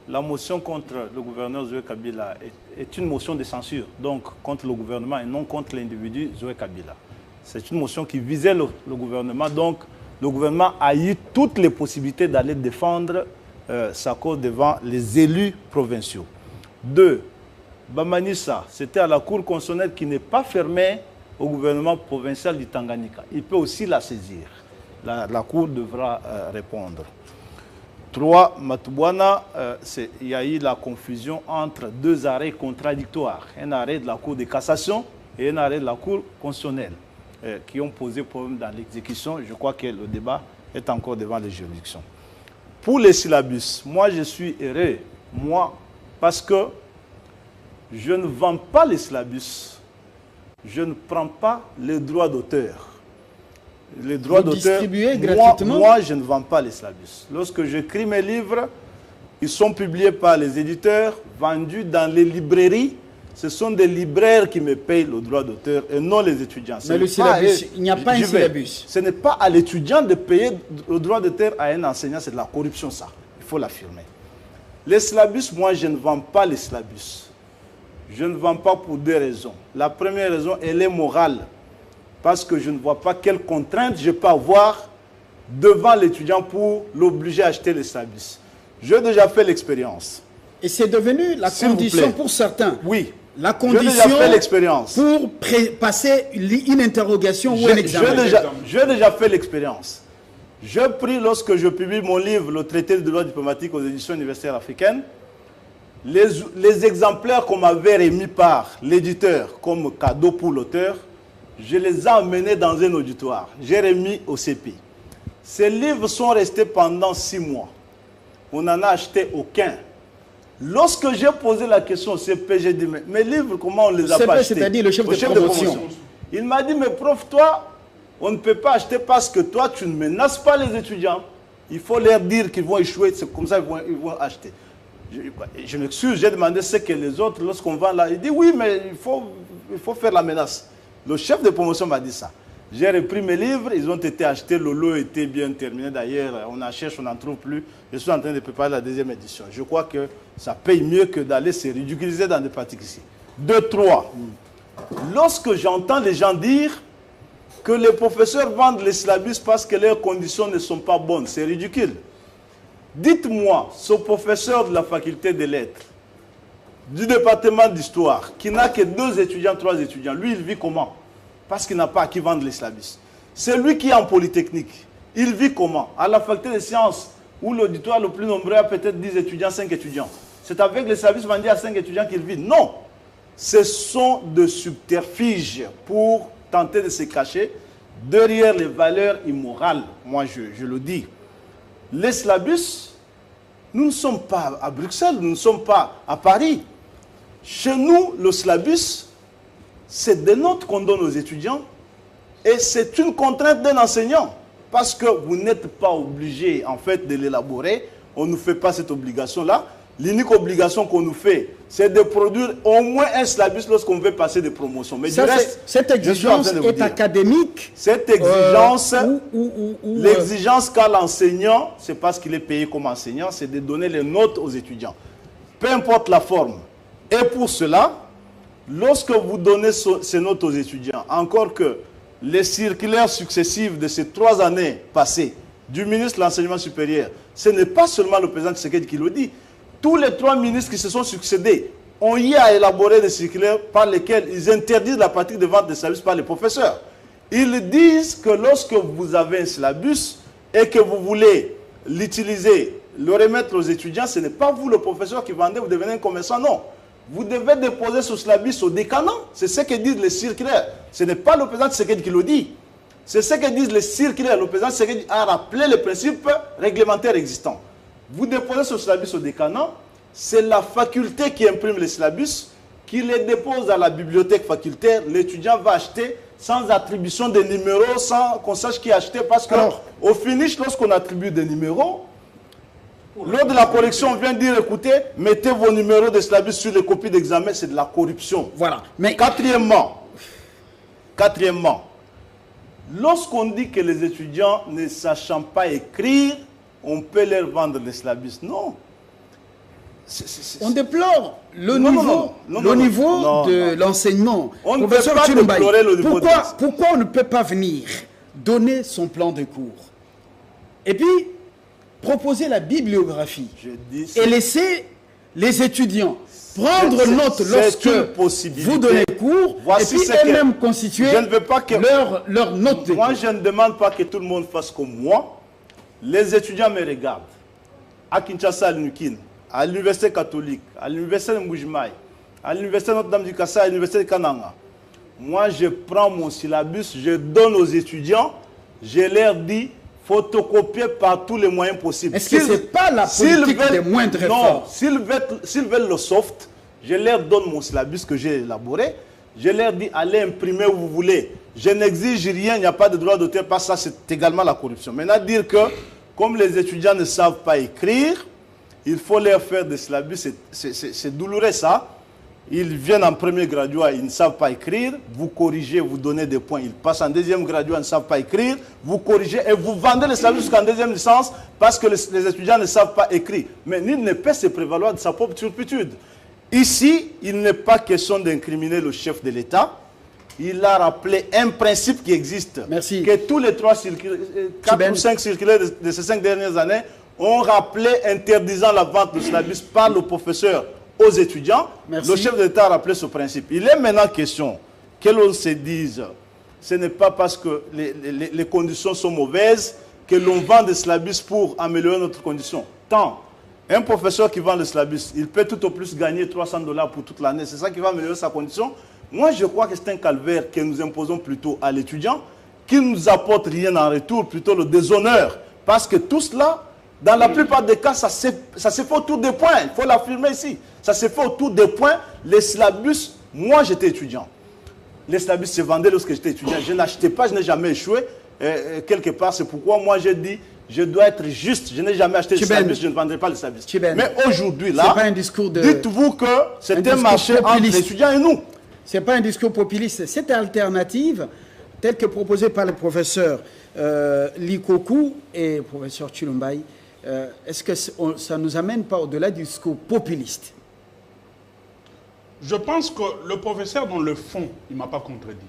La motion contre le gouverneur Zoé Kabila est une motion de censure, donc contre le gouvernement et non contre l'individu Zoé Kabila. C'est une motion qui visait le gouvernement, donc le gouvernement a eu toutes les possibilités d'aller défendre sa cause devant les élus provinciaux. 2. Bamanissa, c'était à la Cour constitutionnelle qui n'est pas fermée au gouvernement provincial du Tanganyika. Il peut aussi la saisir. La Cour devra répondre. 3. Matubwana, il y a eu la confusion entre deux arrêts contradictoires. Un arrêt de la Cour de cassation et un arrêt de la Cour constitutionnelle qui ont posé problème dans l'exécution. Je crois que le débat est encore devant les juridictions. Pour les syllabus, moi je suis heureux, parce que je ne vends pas les syllabus, je ne prends pas les droits d'auteur. Les droits d'auteur, moi je ne vends pas les syllabus. Lorsque j'écris mes livres, ils sont publiés par les éditeurs, vendus dans les librairies. Ce sont des libraires qui me payent le droit d'auteur et non les étudiants. Mais le syllabus, il n'y a pas un syllabus. Ce n'est pas à l'étudiant de payer le droit d'auteur à un enseignant, c'est de la corruption ça. Il faut l'affirmer. Les syllabus, moi je ne vends pas les syllabus. Je ne vends pas pour deux raisons. La première raison, elle est morale. Parce que je ne vois pas quelles contraintes je peux avoir devant l'étudiant pour l'obliger à acheter les syllabus. J'ai déjà fait l'expérience. Et c'est devenu la condition pour certains. Oui. La condition j'ai déjà fait l'expérience. Pour passer une interrogation ou un examen. J'ai déjà fait l'expérience. J'ai pris, lorsque je publie mon livre, le traité de droit diplomatique aux éditions universitaires africaines, les exemplaires qu'on m'avait remis par l'éditeur comme cadeau pour l'auteur, je les ai emmenés dans un auditoire. J'ai remis au CP. Ces livres sont restés pendant 6 mois. On n'en a acheté aucun. Lorsque j'ai posé la question au CP, j'ai dit, mais mes livres, comment on les a pas achetés? C'est-à-dire le chef de promotion. Il m'a dit, mais prof, toi, on ne peut pas acheter parce que toi, tu ne menaces pas les étudiants. Il faut leur dire qu'ils vont échouer, c'est comme ça qu'ils vont acheter. Je m'excuse, j'ai demandé ce que les autres, lorsqu'on vend là, il dit, oui, mais il faut faire la menace. Le chef de promotion m'a dit ça. J'ai repris mes livres, ils ont été achetés, le lot était bien terminé. D'ailleurs, on en cherche, on n'en trouve plus. Je suis en train de préparer la 2e édition. Je crois que ça paye mieux que d'aller se ridiculiser dans des pratiques ici. 2, 3. Lorsque j'entends les gens dire que les professeurs vendent les syllabus parce que leurs conditions ne sont pas bonnes, c'est ridicule. Dites-moi, ce professeur de la faculté des lettres, du département d'histoire, qui n'a que 2 étudiants, 3 étudiants, lui, il vit comment? Parce qu'il n'a pas à qui vendre les syllabus. C'est lui qui est en polytechnique. Il vit comment? À la faculté des sciences, où l'auditoire le plus nombreux a peut-être 10 étudiants, 5 étudiants. C'est avec les services vendus à 5 étudiants qu'il vit. Non. Ce sont des subterfuges pour tenter de se cacher derrière les valeurs immorales. Moi, je le dis. Les syllabus, nous ne sommes pas à Bruxelles, nous ne sommes pas à Paris. Chez nous, le syllabus, c'est des notes qu'on donne aux étudiants et c'est une contrainte d'un enseignant. Parce que vous n'êtes pas obligé, en fait, de l'élaborer. On ne nous fait pas cette obligation-là. L'unique obligation qu'on nous fait, c'est de produire au moins un syllabus lorsqu'on veut passer des promotions. Mais ça, du reste, cette exigence est académique. Cette exigence, l'exigence qu'a l'enseignant, c'est parce qu'il est payé comme enseignant, c'est de donner les notes aux étudiants. Peu importe la forme. Et pour cela, lorsque vous donnez ces notes aux étudiants, encore que les circulaires successives de ces 3 années passées du ministre de l'Enseignement supérieur, ce n'est pas seulement le président Tshisekedi qui le dit. Tous les 3 ministres qui se sont succédés ont eu à élaborer des circulaires par lesquels ils interdisent la pratique de vente de services par les professeurs. Ils disent que lorsque vous avez un syllabus et que vous voulez l'utiliser, le remettre aux étudiants, ce n'est pas vous le professeur qui vendez, vous devenez un commerçant, non. Vous devez déposer ce syllabus au décanat. C'est ce que disent les circulaires. Ce n'est pas le président Tshisekedi qui le dit. C'est ce que disent les circulaires. Le président Tshisekedi a rappelé les principes réglementaires existants. Vous déposez ce syllabus au décanat, c'est la faculté qui imprime les syllabus, qui les dépose à la bibliothèque facultaire. L'étudiant va acheter sans attribution des numéros, sans qu'on sache qui a acheté, parce qu'au finish, lorsqu'on attribue des numéros, lors de la correction, on vient dire, écoutez, mettez vos numéros de syllabus sur les copies d'examen, c'est de la corruption. Voilà. Mais Quatrièmement, lorsqu'on dit que les étudiants ne sachant pas écrire, on peut leur vendre les syllabus. Non. on déplore le niveau de l'enseignement. On ne peut pas déplorer le niveau de l'enseignement. Pourquoi on ne peut pas venir donner son plan de cours et puis proposer la bibliographie et laisser les étudiants prendre note lorsque vous donnez cours et puis eux-mêmes constituer leur note. Moi, je ne demande pas que tout le monde fasse comme moi. Les étudiants me regardent. À Kinshasa, à l'université catholique, à l'université de Mbujimaï, à l'université Notre-Dame du Kassa, à l'université de Kananga. Moi, je prends mon syllabus, je donne aux étudiants, je leur dis photocopier par tous les moyens possibles. Est-ce que ce n'est pas la politique des moindres efforts? Non, s'ils veulent le soft, je leur donne mon syllabus que j'ai élaboré. Je leur dis, allez imprimer où vous voulez. Je n'exige rien, il n'y a pas de droit d'auteur, parce que ça, c'est également la corruption. Maintenant, dire que, comme les étudiants ne savent pas écrire, il faut leur faire des syllabus, c'est douloureux ça. Ils viennent en premier graduat, ils ne savent pas écrire, vous corrigez, vous donnez des points. Ils passent en deuxième graduat, ils ne savent pas écrire, vous corrigez et vous vendez les syllabus jusqu'en deuxième licence parce que les étudiants ne savent pas écrire. Mais nul ne peut se prévaloir de sa propre turpitude. Ici, il n'est pas question d'incriminer le chef de l'État. Il a rappelé un principe qui existe. Merci. Que tous les 4 ou 5 circulaires de ces 5 dernières années ont rappelé interdisant la vente de syllabus par le professeur aux étudiants. Merci. Le chef de l'État a rappelé ce principe. Il est maintenant question que l'on se dise, ce n'est pas parce que les conditions sont mauvaises que l'on vend des syllabus pour améliorer notre condition. Tant un professeur qui vend le syllabus, il peut tout au plus gagner $300 pour toute l'année. C'est ça qui va améliorer sa condition. Moi, je crois que c'est un calvaire que nous imposons plutôt à l'étudiant, qui ne nous apporte rien en retour, plutôt le déshonneur. Parce que tout cela, dans la plupart des cas, ça se fait autour des points. Il faut l'affirmer ici. Ça se fait autour des points. Les syllabus, moi j'étais étudiant. Les syllabus se vendaient lorsque j'étais étudiant. Je n'achetais pas, je n'ai jamais échoué. Quelque part, c'est pourquoi moi j'ai dit, je dois être juste. Je n'ai jamais acheté de syllabus, je ne vendrai pas le syllabus. Mais aujourd'hui, là, dites-vous que c'est un marché entre les étudiants et nous. Ce n'est pas un discours populiste. Cette alternative, telle que proposée par le professeur Likoku et le professeur Tshilombaï, est-ce que ça ne nous amène pas au-delà du discours populiste? Je pense que le professeur, dans le fond, il ne m'a pas contredit.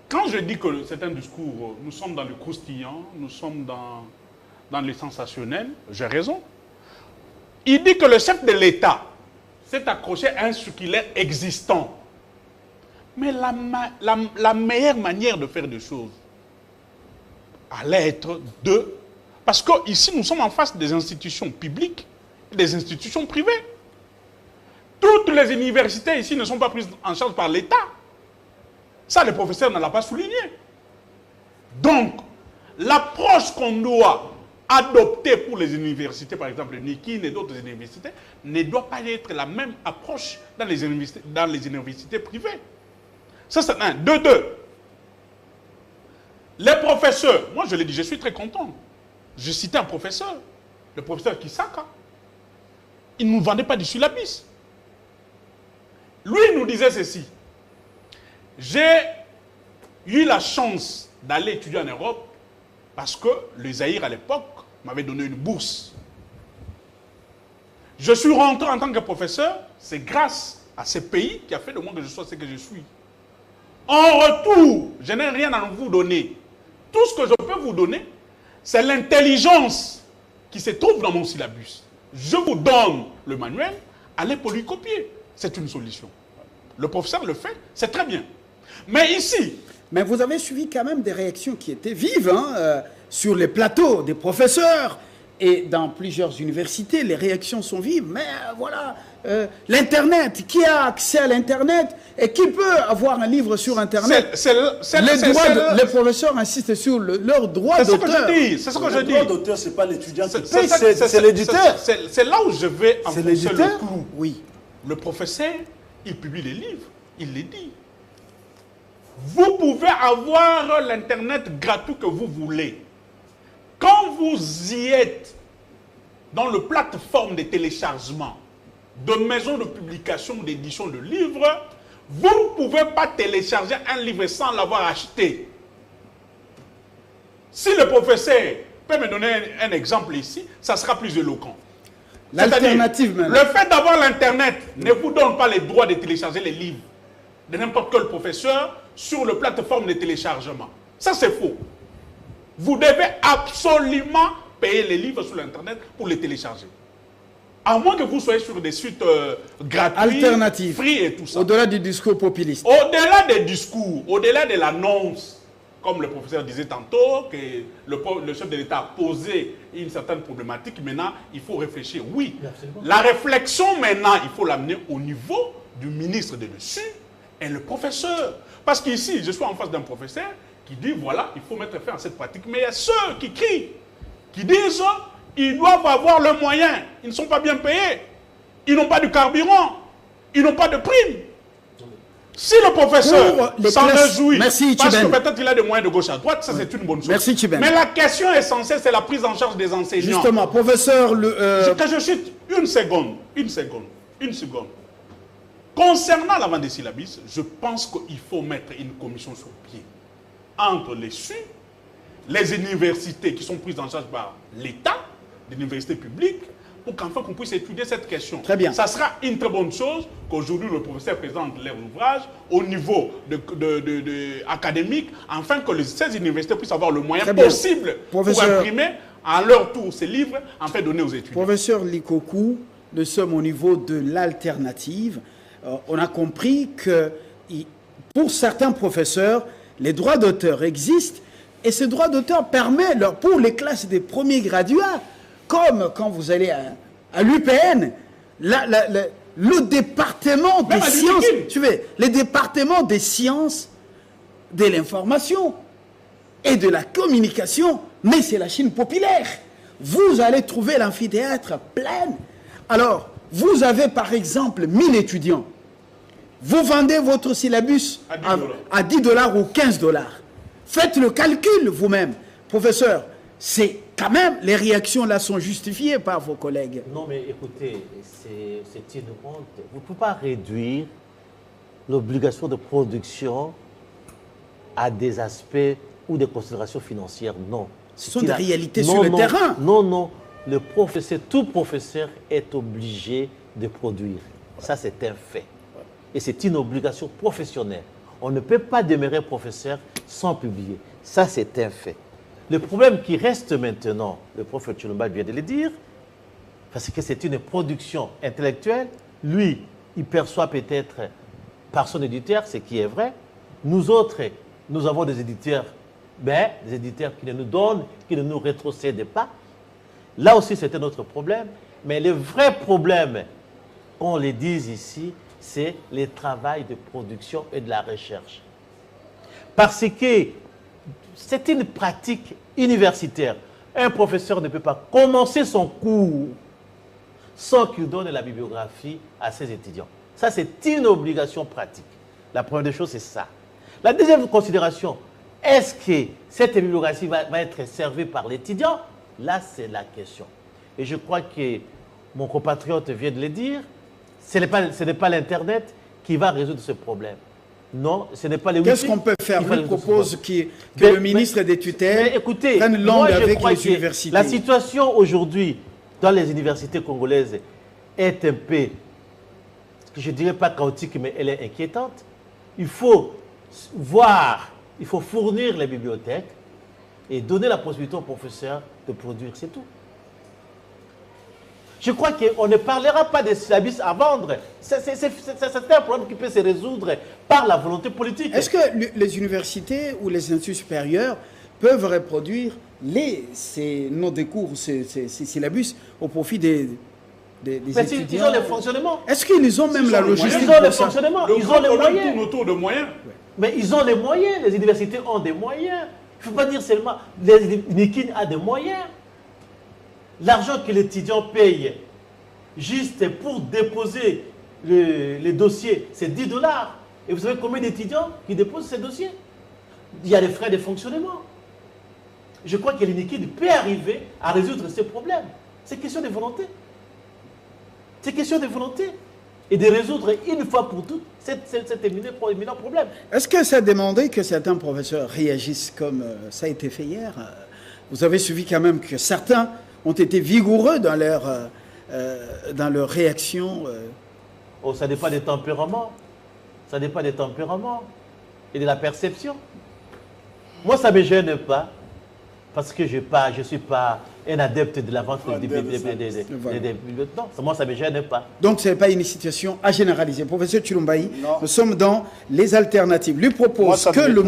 Quand je dis que c'est un discours, nous sommes dans le croustillant, nous sommes dans le sensationnel, j'ai raison. Il dit que le chef de l'État s'est accroché à un circulaire existant. Mais la meilleure manière de faire des choses allait être de... Parce qu'ici, nous sommes en face des institutions publiques et des institutions privées. Toutes les universités ici ne sont pas prises en charge par l'État. Ça, le professeur ne l'a pas souligné. Donc, l'approche qu'on doit adopter pour les universités, par exemple Nikin et d'autres universités, ne doit pas être la même approche dans les universités privées. Ça, c'est un. Deux. Les professeurs, moi je l'ai dit, je suis très content. Je citais un professeur, le professeur Kisaka. Il ne nous vendait pas du syllabus. Lui, il nous disait ceci. J'ai eu la chance d'aller étudier en Europe parce que le Zaïre, à l'époque, m'avait donné une bourse. Je suis rentré en tant que professeur, c'est grâce à ce pays qui a fait de moi que je sois ce que je suis. En retour, je n'ai rien à vous donner. Tout ce que je peux vous donner, c'est l'intelligence qui se trouve dans mon syllabus. Je vous donne le manuel, allez pour lui copier. C'est une solution. Le professeur le fait, c'est très bien. Mais ici, Mais vous avez suivi quand même des réactions qui étaient vives sur les plateaux des professeurs et dans plusieurs universités. Les réactions sont vives. Mais voilà, l'Internet, qui a accès à l'Internet et qui peut avoir un livre sur Internet? Les professeurs insistent sur leur droit d'auteur. C'est ce que je dis. Le droit d'auteur, ce n'est pas l'étudiant qui paye, c'est l'éditeur. C'est là où je vais enfoncer le clou. Oui. Le professeur, il publie des livres, il les dit. Vous pouvez avoir l'Internet gratuit que vous voulez. Quand vous y êtes dans le plateforme de téléchargement de maisons de publication ou d'édition de livres, vous ne pouvez pas télécharger un livre sans l'avoir acheté. Si le professeur peut me donner un exemple ici, ça sera plus éloquent. L'alternative maintenant. Le fait d'avoir l'Internet ne vous donne pas les droits de télécharger les livres de n'importe quel professeur sur le plateforme de téléchargement. Ça, c'est faux. Vous devez absolument payer les livres sur l'Internet pour les télécharger. À moins que vous soyez sur des sites gratuits, alternatives, free et tout ça. Au-delà du discours populiste. Au-delà des discours, au-delà de l'annonce, comme le professeur disait tantôt, que le chef de l'État a posé une certaine problématique, maintenant, il faut réfléchir. Oui, la réflexion, maintenant, il faut l'amener au niveau du ministre de dessus et le professeur. Parce qu'ici, je suis en face d'un professeur qui dit, voilà, il faut mettre fin à cette pratique. Mais il y a ceux qui crient, qui disent, ils doivent avoir le moyen. Ils ne sont pas bien payés. Ils n'ont pas de carburant. Ils n'ont pas de prime. Si le professeur s'en réjouit, parce que peut-être qu'il a des moyens de gauche à droite, ça c'est une bonne chose. Merci, mais la question essentielle, c'est la prise en charge des enseignants. Justement, professeur... Que je cite une seconde. Concernant la vente des syllabus, je pense qu'il faut mettre une commission sur pied entre les SU, les universités qui sont prises en charge par l'État, les universités publiques, pour qu'enfin qu'on puisse étudier cette question. Très bien. Ça sera une très bonne chose qu'aujourd'hui le professeur présente leur ouvrage au niveau académique, afin que ces universités puissent avoir le moyen possible pour imprimer à leur tour ces livres, afin de donner aux étudiants. Professeur Likokou, nous sommes au niveau de l'alternative. On a compris que pour certains professeurs, les droits d'auteur existent et ces droits d'auteur permettent, pour les classes des premiers graduats, comme quand vous allez à l'UPN, le département des sciences, les départements des sciences de l'information et de la communication, mais c'est la Chine populaire. Vous allez trouver l'amphithéâtre plein. Alors, vous avez par exemple 1000 étudiants. Vous vendez votre syllabus à 10 $ ou 15 $. Faites le calcul vous-même. Professeur, c'est quand même, les réactions là sont justifiées par vos collègues. Non mais écoutez, c'est une honte. Vous ne pouvez pas réduire l'obligation de production à des aspects ou des considérations financières. Non. Ce sont des réalités sur le terrain. Non. Le professeur, tout professeur est obligé de produire. Ça, c'est un fait. Et c'est une obligation professionnelle. On ne peut pas demeurer professeur sans publier. Ça, c'est un fait. Le problème qui reste maintenant, le prof Tshilomba vient de le dire, parce que c'est une production intellectuelle. Lui, il perçoit peut-être par son éditeur, ce qui est vrai. Nous autres, nous avons des éditeurs, des éditeurs qui ne nous donnent, qui ne nous rétrocèdent pas. Là aussi, c'est un autre problème. Mais le vrai problème, qu'on le dise ici, c'est le travail de production et de la recherche. Parce que c'est une pratique universitaire. Un professeur ne peut pas commencer son cours sans qu'il donne la bibliographie à ses étudiants. Ça, c'est une obligation pratique. La première des choses, c'est ça. La deuxième considération, est-ce que cette bibliographie va être servie par l'étudiant? Là, c'est la question. Et je crois que mon compatriote vient de le dire, ce n'est pas l'Internet qui va résoudre ce problème. Non, ce n'est pas les Qu'est-ce qu'on peut faire? Je propose que le ministre des tutelles prenne langue avec les universités. La situation aujourd'hui dans les universités congolaises est un peu, je ne dirais pas chaotique, mais elle est inquiétante. Il faut voir, il faut fournir les bibliothèques et donner la possibilité aux professeurs de produire, c'est tout. Je crois qu'on ne parlera pas des syllabus à vendre. C'est un problème qui peut se résoudre par la volonté politique. Est-ce que les universités ou les instituts supérieurs peuvent reproduire ces notes de cours, ces syllabus au profit des étudiants? Ils ont les fonctionnements. Est-ce qu'ils ont même la logistique? Ils ont les fonctionnements. Ils ont les moyens. Tourne autour de moyens. Mais ils ont les moyens. Les universités ont des moyens. Il ne faut pas dire seulement l'INIKIN a des moyens. L'argent que l'étudiant paye juste pour déposer les dossiers, c'est 10 $. Et vous savez combien d'étudiants qui déposent ces dossiers? Il y a des frais de fonctionnement. Je crois que l'INIKIN peut arriver à résoudre ces problèmes. C'est question de volonté. C'est question de volonté. Et de résoudre une fois pour toutes cet éminent problème. Est-ce que ça a demandé que certains professeurs réagissent comme ça a été fait hier? Vous avez suivi quand même que certains ont été vigoureux dans leur réaction. Oh, ça dépend des tempéraments. Ça dépend des tempéraments et de la perception. Moi, ça ne me gêne pas. Parce que je ne suis pas un adepte de la vente des non, moi, ça ne me gêne pas. Donc, ce n'est pas une situation à généraliser. Professeur Chilumbaï, nous sommes dans les alternatives. Lui propose que le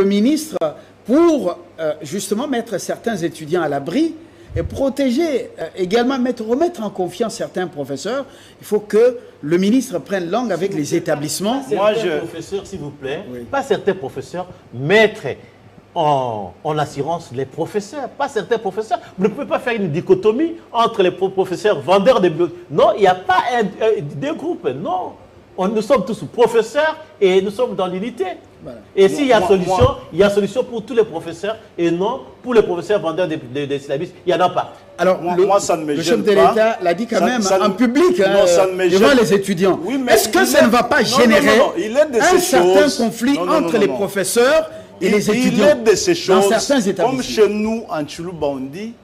ministre, pour justement mettre certains étudiants à l'abri et protéger, également remettre en confiance certains professeurs, il faut que le ministre prenne langue avec les établissements. Certains professeurs, s'il vous plaît, pas certains professeurs, mettre en assurance les professeurs, pas certains professeurs. Vous ne pouvez pas faire une dichotomie entre les professeurs vendeurs de bibliothèques. Non, il n'y a pas deux groupes, non. Nous sommes tous professeurs et nous sommes dans l'unité. Voilà. Et s'il y a solution, il y a solution pour tous les professeurs et non pour les professeurs vendeurs des syllabus. Il n'y en a pas. Alors, le chef de l'État l'a dit quand même en public, devant les étudiants. Oui, est-ce que ça ne va pas générer un certain conflit entre les professeurs et les étudiants il est de ces choses, dans certains établissements? Comme chez nous, en Chilouba, on dit,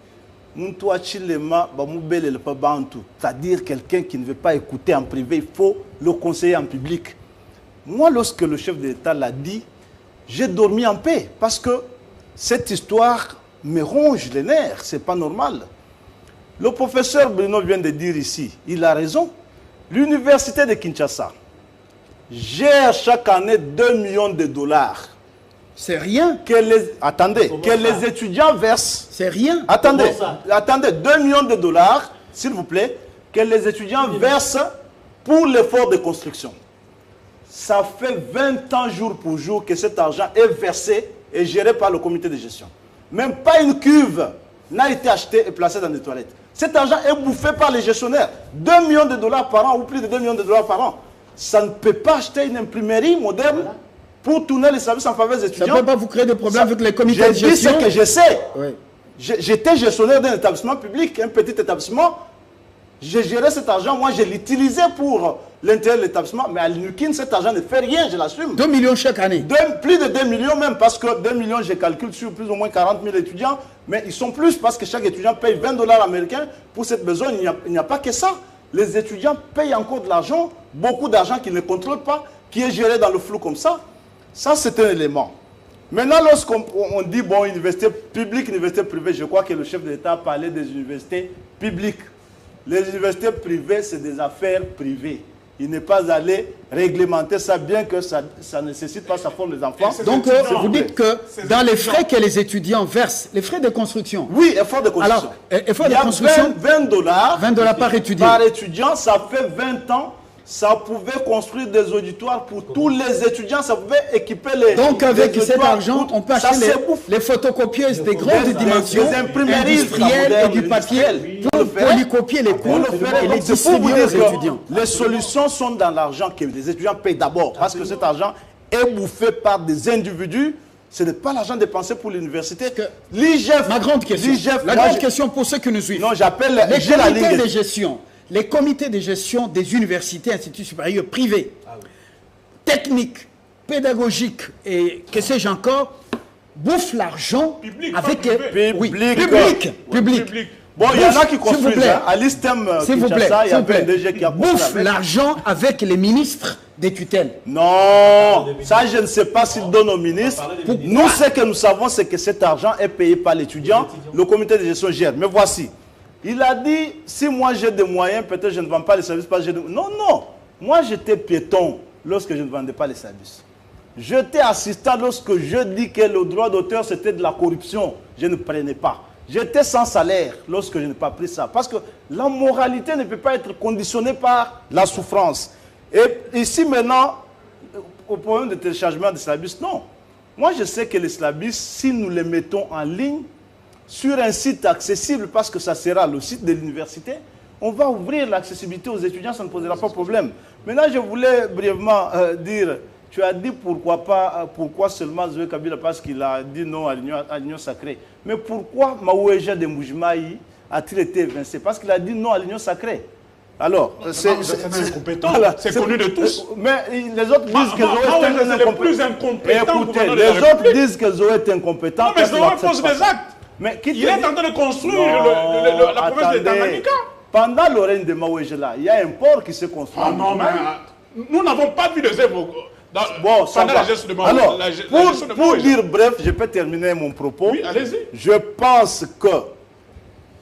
c'est-à-dire quelqu'un qui ne veut pas écouter en privé, il faut le conseiller en public. Moi, lorsque le chef de l'État l'a dit, j'ai dormi en paix parce que cette histoire me ronge les nerfs, c'est pas normal. Le professeur Bruno vient de dire ici, il a raison. L'université de Kinshasa gère chaque année 2 millions de $. C'est rien. Attendez, les étudiants versent. C'est rien. Attendez, 2 millions de $, s'il vous plaît, que les étudiants versent pour l'effort de construction. Ça fait 20 ans jour pour jour que cet argent est versé et géré par le comité de gestion. Même pas une cuve n'a été achetée et placée dans des toilettes. Cet argent est bouffé par les gestionnaires. 2 millions de $ par an ou plus de 2 millions de $, par an. Ça ne peut pas acheter une imprimerie moderne pour tourner les services en faveur des étudiants. Ça ne peut pas vous créer des problèmes avec les comités de gestion? Je dis ce que je sais. Oui. J'étais gestionnaire d'un établissement public, un petit établissement. J'ai géré cet argent, moi je l'utilisais pour l'intérêt de l'établissement, mais à l'INIKIN, cet argent ne fait rien, je l'assume. 2 millions chaque année? Plus de 2 millions même, parce que 2 millions, je calcule sur plus ou moins 40 000 étudiants, mais ils sont plus parce que chaque étudiant paye 20 $ américains pour cette besoin. Il n'y a pas que ça. Les étudiants payent encore de l'argent, beaucoup d'argent qu'ils ne contrôlent pas, qui est géré dans le flou comme ça. Ça, c'est un élément. Maintenant, lorsqu'on dit, bon, université publique, université privée, je crois que le chef de l'État parlait des universités publiques. Les universités privées, c'est des affaires privées. Il n'est pas allé réglementer ça, bien que ça ne nécessite pas, ça forme les enfants. Donc, vous dites que dans les frais que les étudiants versent, les frais de construction. Oui, effort de construction. Alors, effort de construction, 20 $. 20 $ par étudiant. Par étudiant, ça fait 20 ans. Ça pouvait construire des auditoires pour tous les étudiants, ça pouvait équiper les... Donc avec cet argent, on peut acheter les photocopieuses des grandes dimensions, des imprimeries industrielles et du papier pour polycopier les cours et les distribuer aux étudiants. Les solutions sont dans l'argent que les étudiants payent d'abord, parce que cet argent est bouffé par des individus. Ce n'est pas l'argent dépensé pour l'université. L'IGF... Ma grande question, la grande question pour ceux qui nous suivent. Non, j'appelle... Les comités de gestion. Les comités de gestion des universités, instituts supérieurs privés, techniques, pédagogiques et que sais-je encore, bouffent l'argent avec... Public. Bon, il y en a qui construisent. À l'ISTEM Kinshasa, il y a un PDG qui a bouffent l'argent avec les ministres des tutelles. Non, ça je ne sais pas s'ils donnent aux ministres. Nous, ce que nous savons, c'est que cet argent est payé par l'étudiant. Le comité de gestion gère. Mais voici. Il a dit, si moi j'ai des moyens, peut-être je ne vends pas les services parce que j'ai des... Non, non. Moi, j'étais piéton lorsque je ne vendais pas les services. J'étais assistant lorsque je dis que le droit d'auteur, c'était de la corruption. Je ne prenais pas. J'étais sans salaire lorsque je n'ai pas pris ça. Parce que la moralité ne peut pas être conditionnée par la souffrance. Et ici, maintenant, au problème de téléchargement des syllabus, non. Moi, je sais que les syllabus, si nous les mettons en ligne, sur un site accessible, parce que ça sera le site de l'université, on va ouvrir l'accessibilité aux étudiants, ça ne posera pas de problème. Maintenant, je voulais brièvement dire, tu as dit pourquoi seulement Zoé Kabila, parce qu'il a dit non à l'union sacrée. Mais pourquoi Maouéja de Moujmaï a-t-il été évincé? Parce qu'il a dit non à l'union sacrée. Alors, c'est incompétent, c'est connu de tous. Mais les autres disent que Zoé est plus incompétent. Écoutez, les autres disent que Zoé est incompétent. Non, mais Zoé pose des actes. Mais il est en train de construire la province de Tanganyika. Pendant le règne de Maouéjela, il y a un port qui s'est construit. Ah non, mais nous n'avons pas vu des œuvres pendant la gestion de Maouéjela. Alors, pour dire bref, je peux terminer mon propos. Oui, allez-y. Je pense que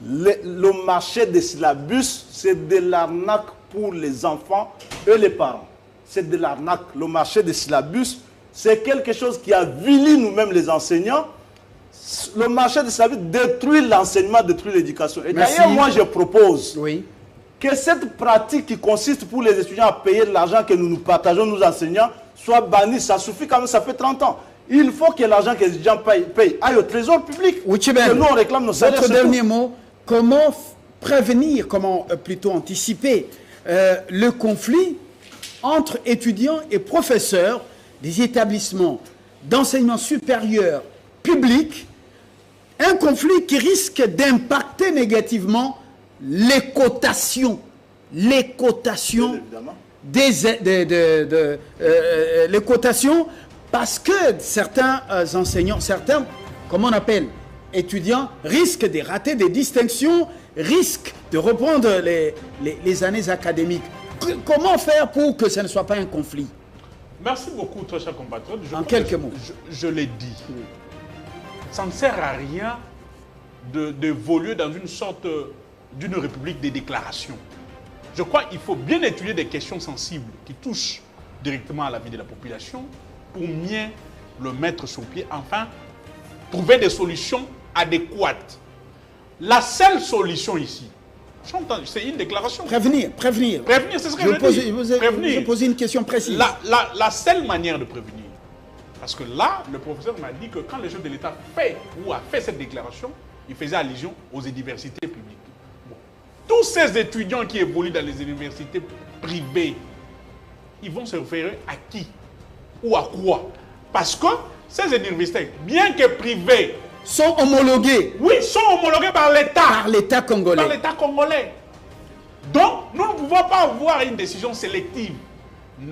le marché des syllabus, c'est de l'arnaque pour les enfants et les parents. C'est de l'arnaque. Le marché des syllabus, c'est quelque chose qui a vili nous-mêmes les enseignants. Le marché des syllabus détruit l'enseignement, détruit l'éducation. Et d'ailleurs, moi, je propose que cette pratique qui consiste pour les étudiants à payer de l'argent que nous partageons, nous enseignants, soit bannie. Ça suffit quand même, ça fait 30 ans. Il faut que l'argent que les étudiants payent aille au trésor public. Que nous, on réclame nos salaires. Votre dernier mot, comment prévenir, comment plutôt anticiper le conflit entre étudiants et professeurs des établissements d'enseignement supérieur public, un conflit qui risque d'impacter négativement les cotations les cotations parce que certains enseignants, certains, comment on appelle, étudiants, risquent de rater des distinctions, risquent de reprendre les années académiques. Comment faire pour que ce ne soit pas un conflit? Merci beaucoup, très cher compatriote. En quelques mots. Je l'ai dit. Ça ne sert à rien d'évoluer dans une sorte d'une république des déclarations. Je crois qu'il faut bien étudier des questions sensibles qui touchent directement à la vie de la population pour mieux le mettre sur pied, enfin, trouver des solutions adéquates. La seule solution ici, c'est une déclaration. Prévenir. Prévenir, c'est ce que je dis. Je pose une question précise. La seule manière de prévenir, parce que là, le professeur m'a dit que quand le chef de l'État a fait cette déclaration, il faisait allusion aux universités publiques. Bon. Tous ces étudiants qui évoluent dans les universités privées, ils vont se référer à qui ou à quoi? Parce que ces universités, bien que privées, sont homologuées. Oui, sont homologuées par l'État. Par l'État congolais. Par l'État congolais. Donc, nous ne pouvons pas avoir une décision sélective.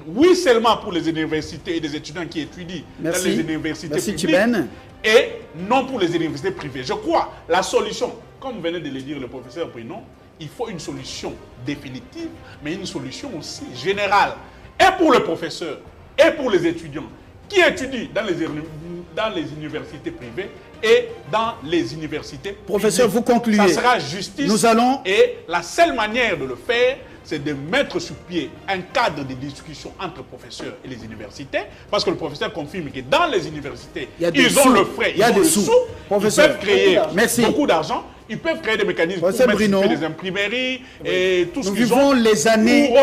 Oui, seulement pour les universités et les étudiants qui étudient dans les universités publiques. Et non pour les universités privées. Je crois la solution, comme venait de le dire le professeur Bruno, il faut une solution définitive, mais une solution aussi générale. Et pour le professeur, et pour les étudiants qui étudient dans les universités privées et dans les universités Professeur, publiques. vous concluez. Ça sera justice. Nous allons... Et la seule manière de le faire, c'est de mettre sur pied un cadre de discussion entre professeurs et les universités, parce que le professeur confirme que dans les universités, ils ont le frais, ils ont le sous, ils peuvent créer beaucoup d'argent, ils peuvent créer des mécanismes pour mettre sur pied des imprimeries et tout ce qu'ils ont les années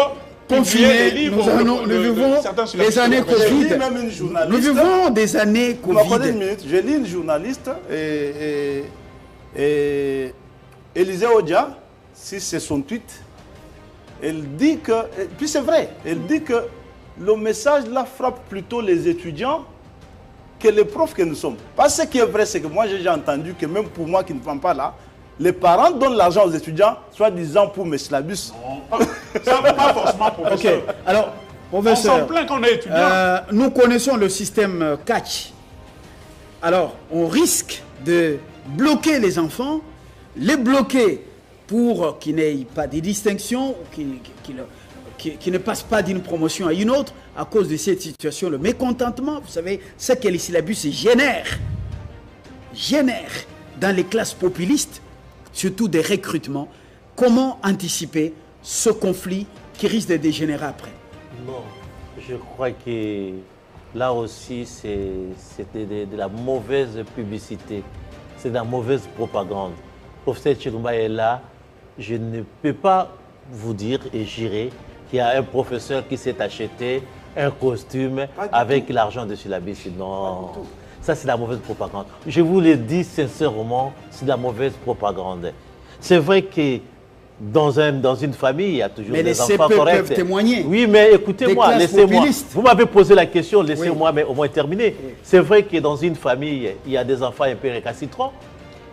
confinés, nous vivons les années Covid. Nous vivons des années Covid. J'ai lu une journaliste, Élisée Odia, si c'est son tweet, elle dit que, puis c'est vrai, elle dit que le message là frappe plutôt les étudiants que les profs que nous sommes. Parce que ce qui est vrai, c'est que moi j'ai entendu que même pour moi qui ne prends pas là, les parents donnent l'argent aux étudiants, soi-disant pour mes syllabus. Non, ça pas forcément professeur. Ok, alors, professeur, on s'en plaint quand on est étudiant. Nous connaissons le système catch. Alors, on risque de bloquer les enfants, les bloquer pour qu'ils n'aient pas de distinction, qui ne passent pas d'une promotion à une autre, à cause de cette situation, le mécontentement, vous savez, ce que les syllabus génèrent dans les classes populistes, surtout des recrutements. Comment anticiper ce conflit qui risque de dégénérer après? Non, je crois que là aussi, c'était de la mauvaise publicité. C'est de la mauvaise propagande. Professeur Chilumba est là. Je ne peux pas vous dire et jurer qu'il y a un professeur qui s'est acheté un costume avec l'argent de Syllabus. Non, ça c'est de la mauvaise propagande. Je vous le dis sincèrement, c'est de la mauvaise propagande. C'est vrai que dans une famille, il y a toujours des enfants corrects. Peuvent témoigner. Oui, mais écoutez-moi, laissez-moi. Vous m'avez posé la question, laissez-moi au moins terminer. Oui. C'est vrai que dans une famille, il y a des enfants un peu récalcitrants.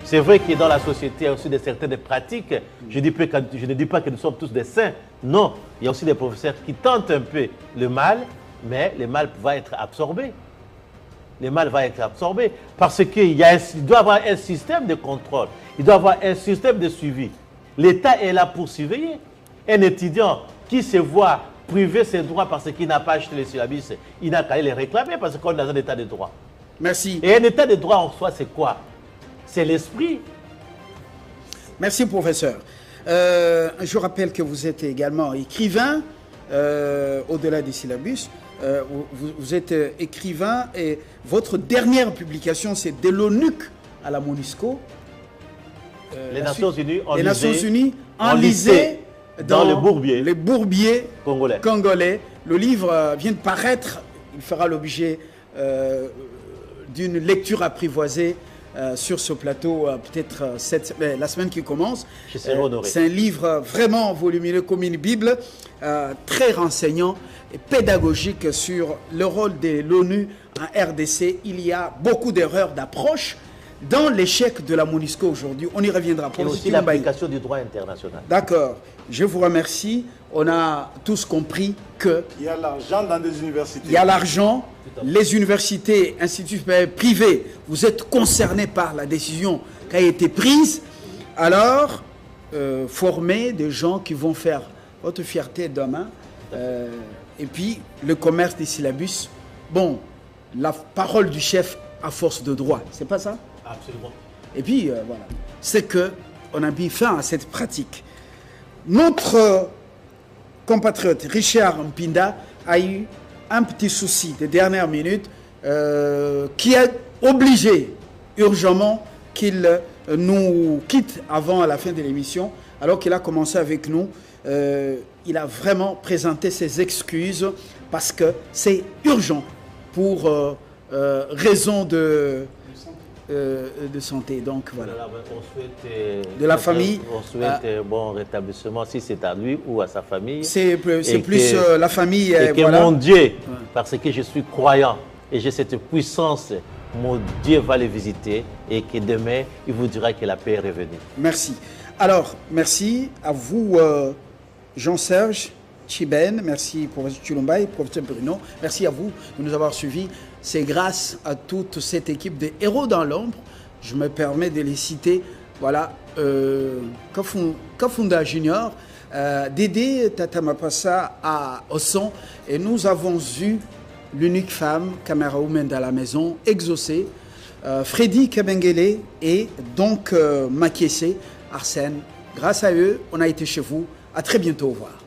C'est vrai que dans la société, il y a aussi certaines pratiques. Je ne dis pas que nous sommes tous des saints. Non, il y a aussi des professeurs qui tentent un peu le mal, mais le mal va être absorbé. Le mal va être absorbé parce qu'il doit y avoir un système de contrôle. Il doit y avoir un système de suivi. L'État est là pour surveiller. Un étudiant qui se voit priver ses droits parce qu'il n'a pas acheté les syllabus, il n'a qu'à les réclamer parce qu'on est dans un état de droit. Merci. Et un état de droit en soi, c'est quoi? C'est l'esprit. Merci, professeur. Je rappelle que vous êtes également écrivain, au-delà des syllabus. Vous êtes écrivain et votre dernière publication, c'est de l'ONUC à la MONUSCO. Les Nations Unies enlisées dans les bourbiers congolais. Le livre vient de paraître. Il fera l'objet d'une lecture apprivoisée sur ce plateau, peut-être la semaine qui commence. Je serai honoré. C'est un livre vraiment volumineux comme une Bible, très renseignant et pédagogique sur le rôle de l'ONU en RDC. Il y a beaucoup d'erreurs d'approche dans l'échec de la MONUSCO aujourd'hui. On y reviendra. Et aussi l'application du droit international. D'accord. Je vous remercie. On a tous compris que... Il y a l'argent dans des universités. Il y a l'argent. Les universités, instituts privés, vous êtes concernés par la décision qui a été prise. Alors, formez des gens qui vont faire votre fierté demain. Et puis, le commerce des syllabus. Bon, la parole du chef à force de droit. C'est pas ça? Absolument. Et puis, voilà. C'est qu'on a mis fin à cette pratique. Notre compatriote Richard Mpinda a eu un petit souci de dernière minute qui a obligé urgemment qu'il nous quitte avant la fin de l'émission. Alors qu'il a commencé avec nous, il a vraiment présenté ses excuses parce que c'est urgent pour raison de santé. Donc voilà. On souhaite, de la famille. On souhaite bon rétablissement si c'est à lui ou à sa famille. C'est plus la famille. Et que voilà. Mon Dieu, parce que je suis croyant et j'ai cette puissance, mon Dieu va le visiter et que demain, il vous dira que la paix est revenue. Merci. Alors, merci à vous, Jean-Serge Chiben, merci professeur Chilumba et professeur Bruno. Merci à vous de nous avoir suivis. C'est grâce à toute cette équipe de héros dans l'ombre. Je me permets de les citer. Voilà, Kafunda Junior, Dédé Tata Mapassa au son. Et nous avons eu l'unique femme, caméra woman dans la maison, exaucée, Freddy Kabengele et donc Makiese, Arsène. Grâce à eux, on a été chez vous. À très bientôt. Au revoir.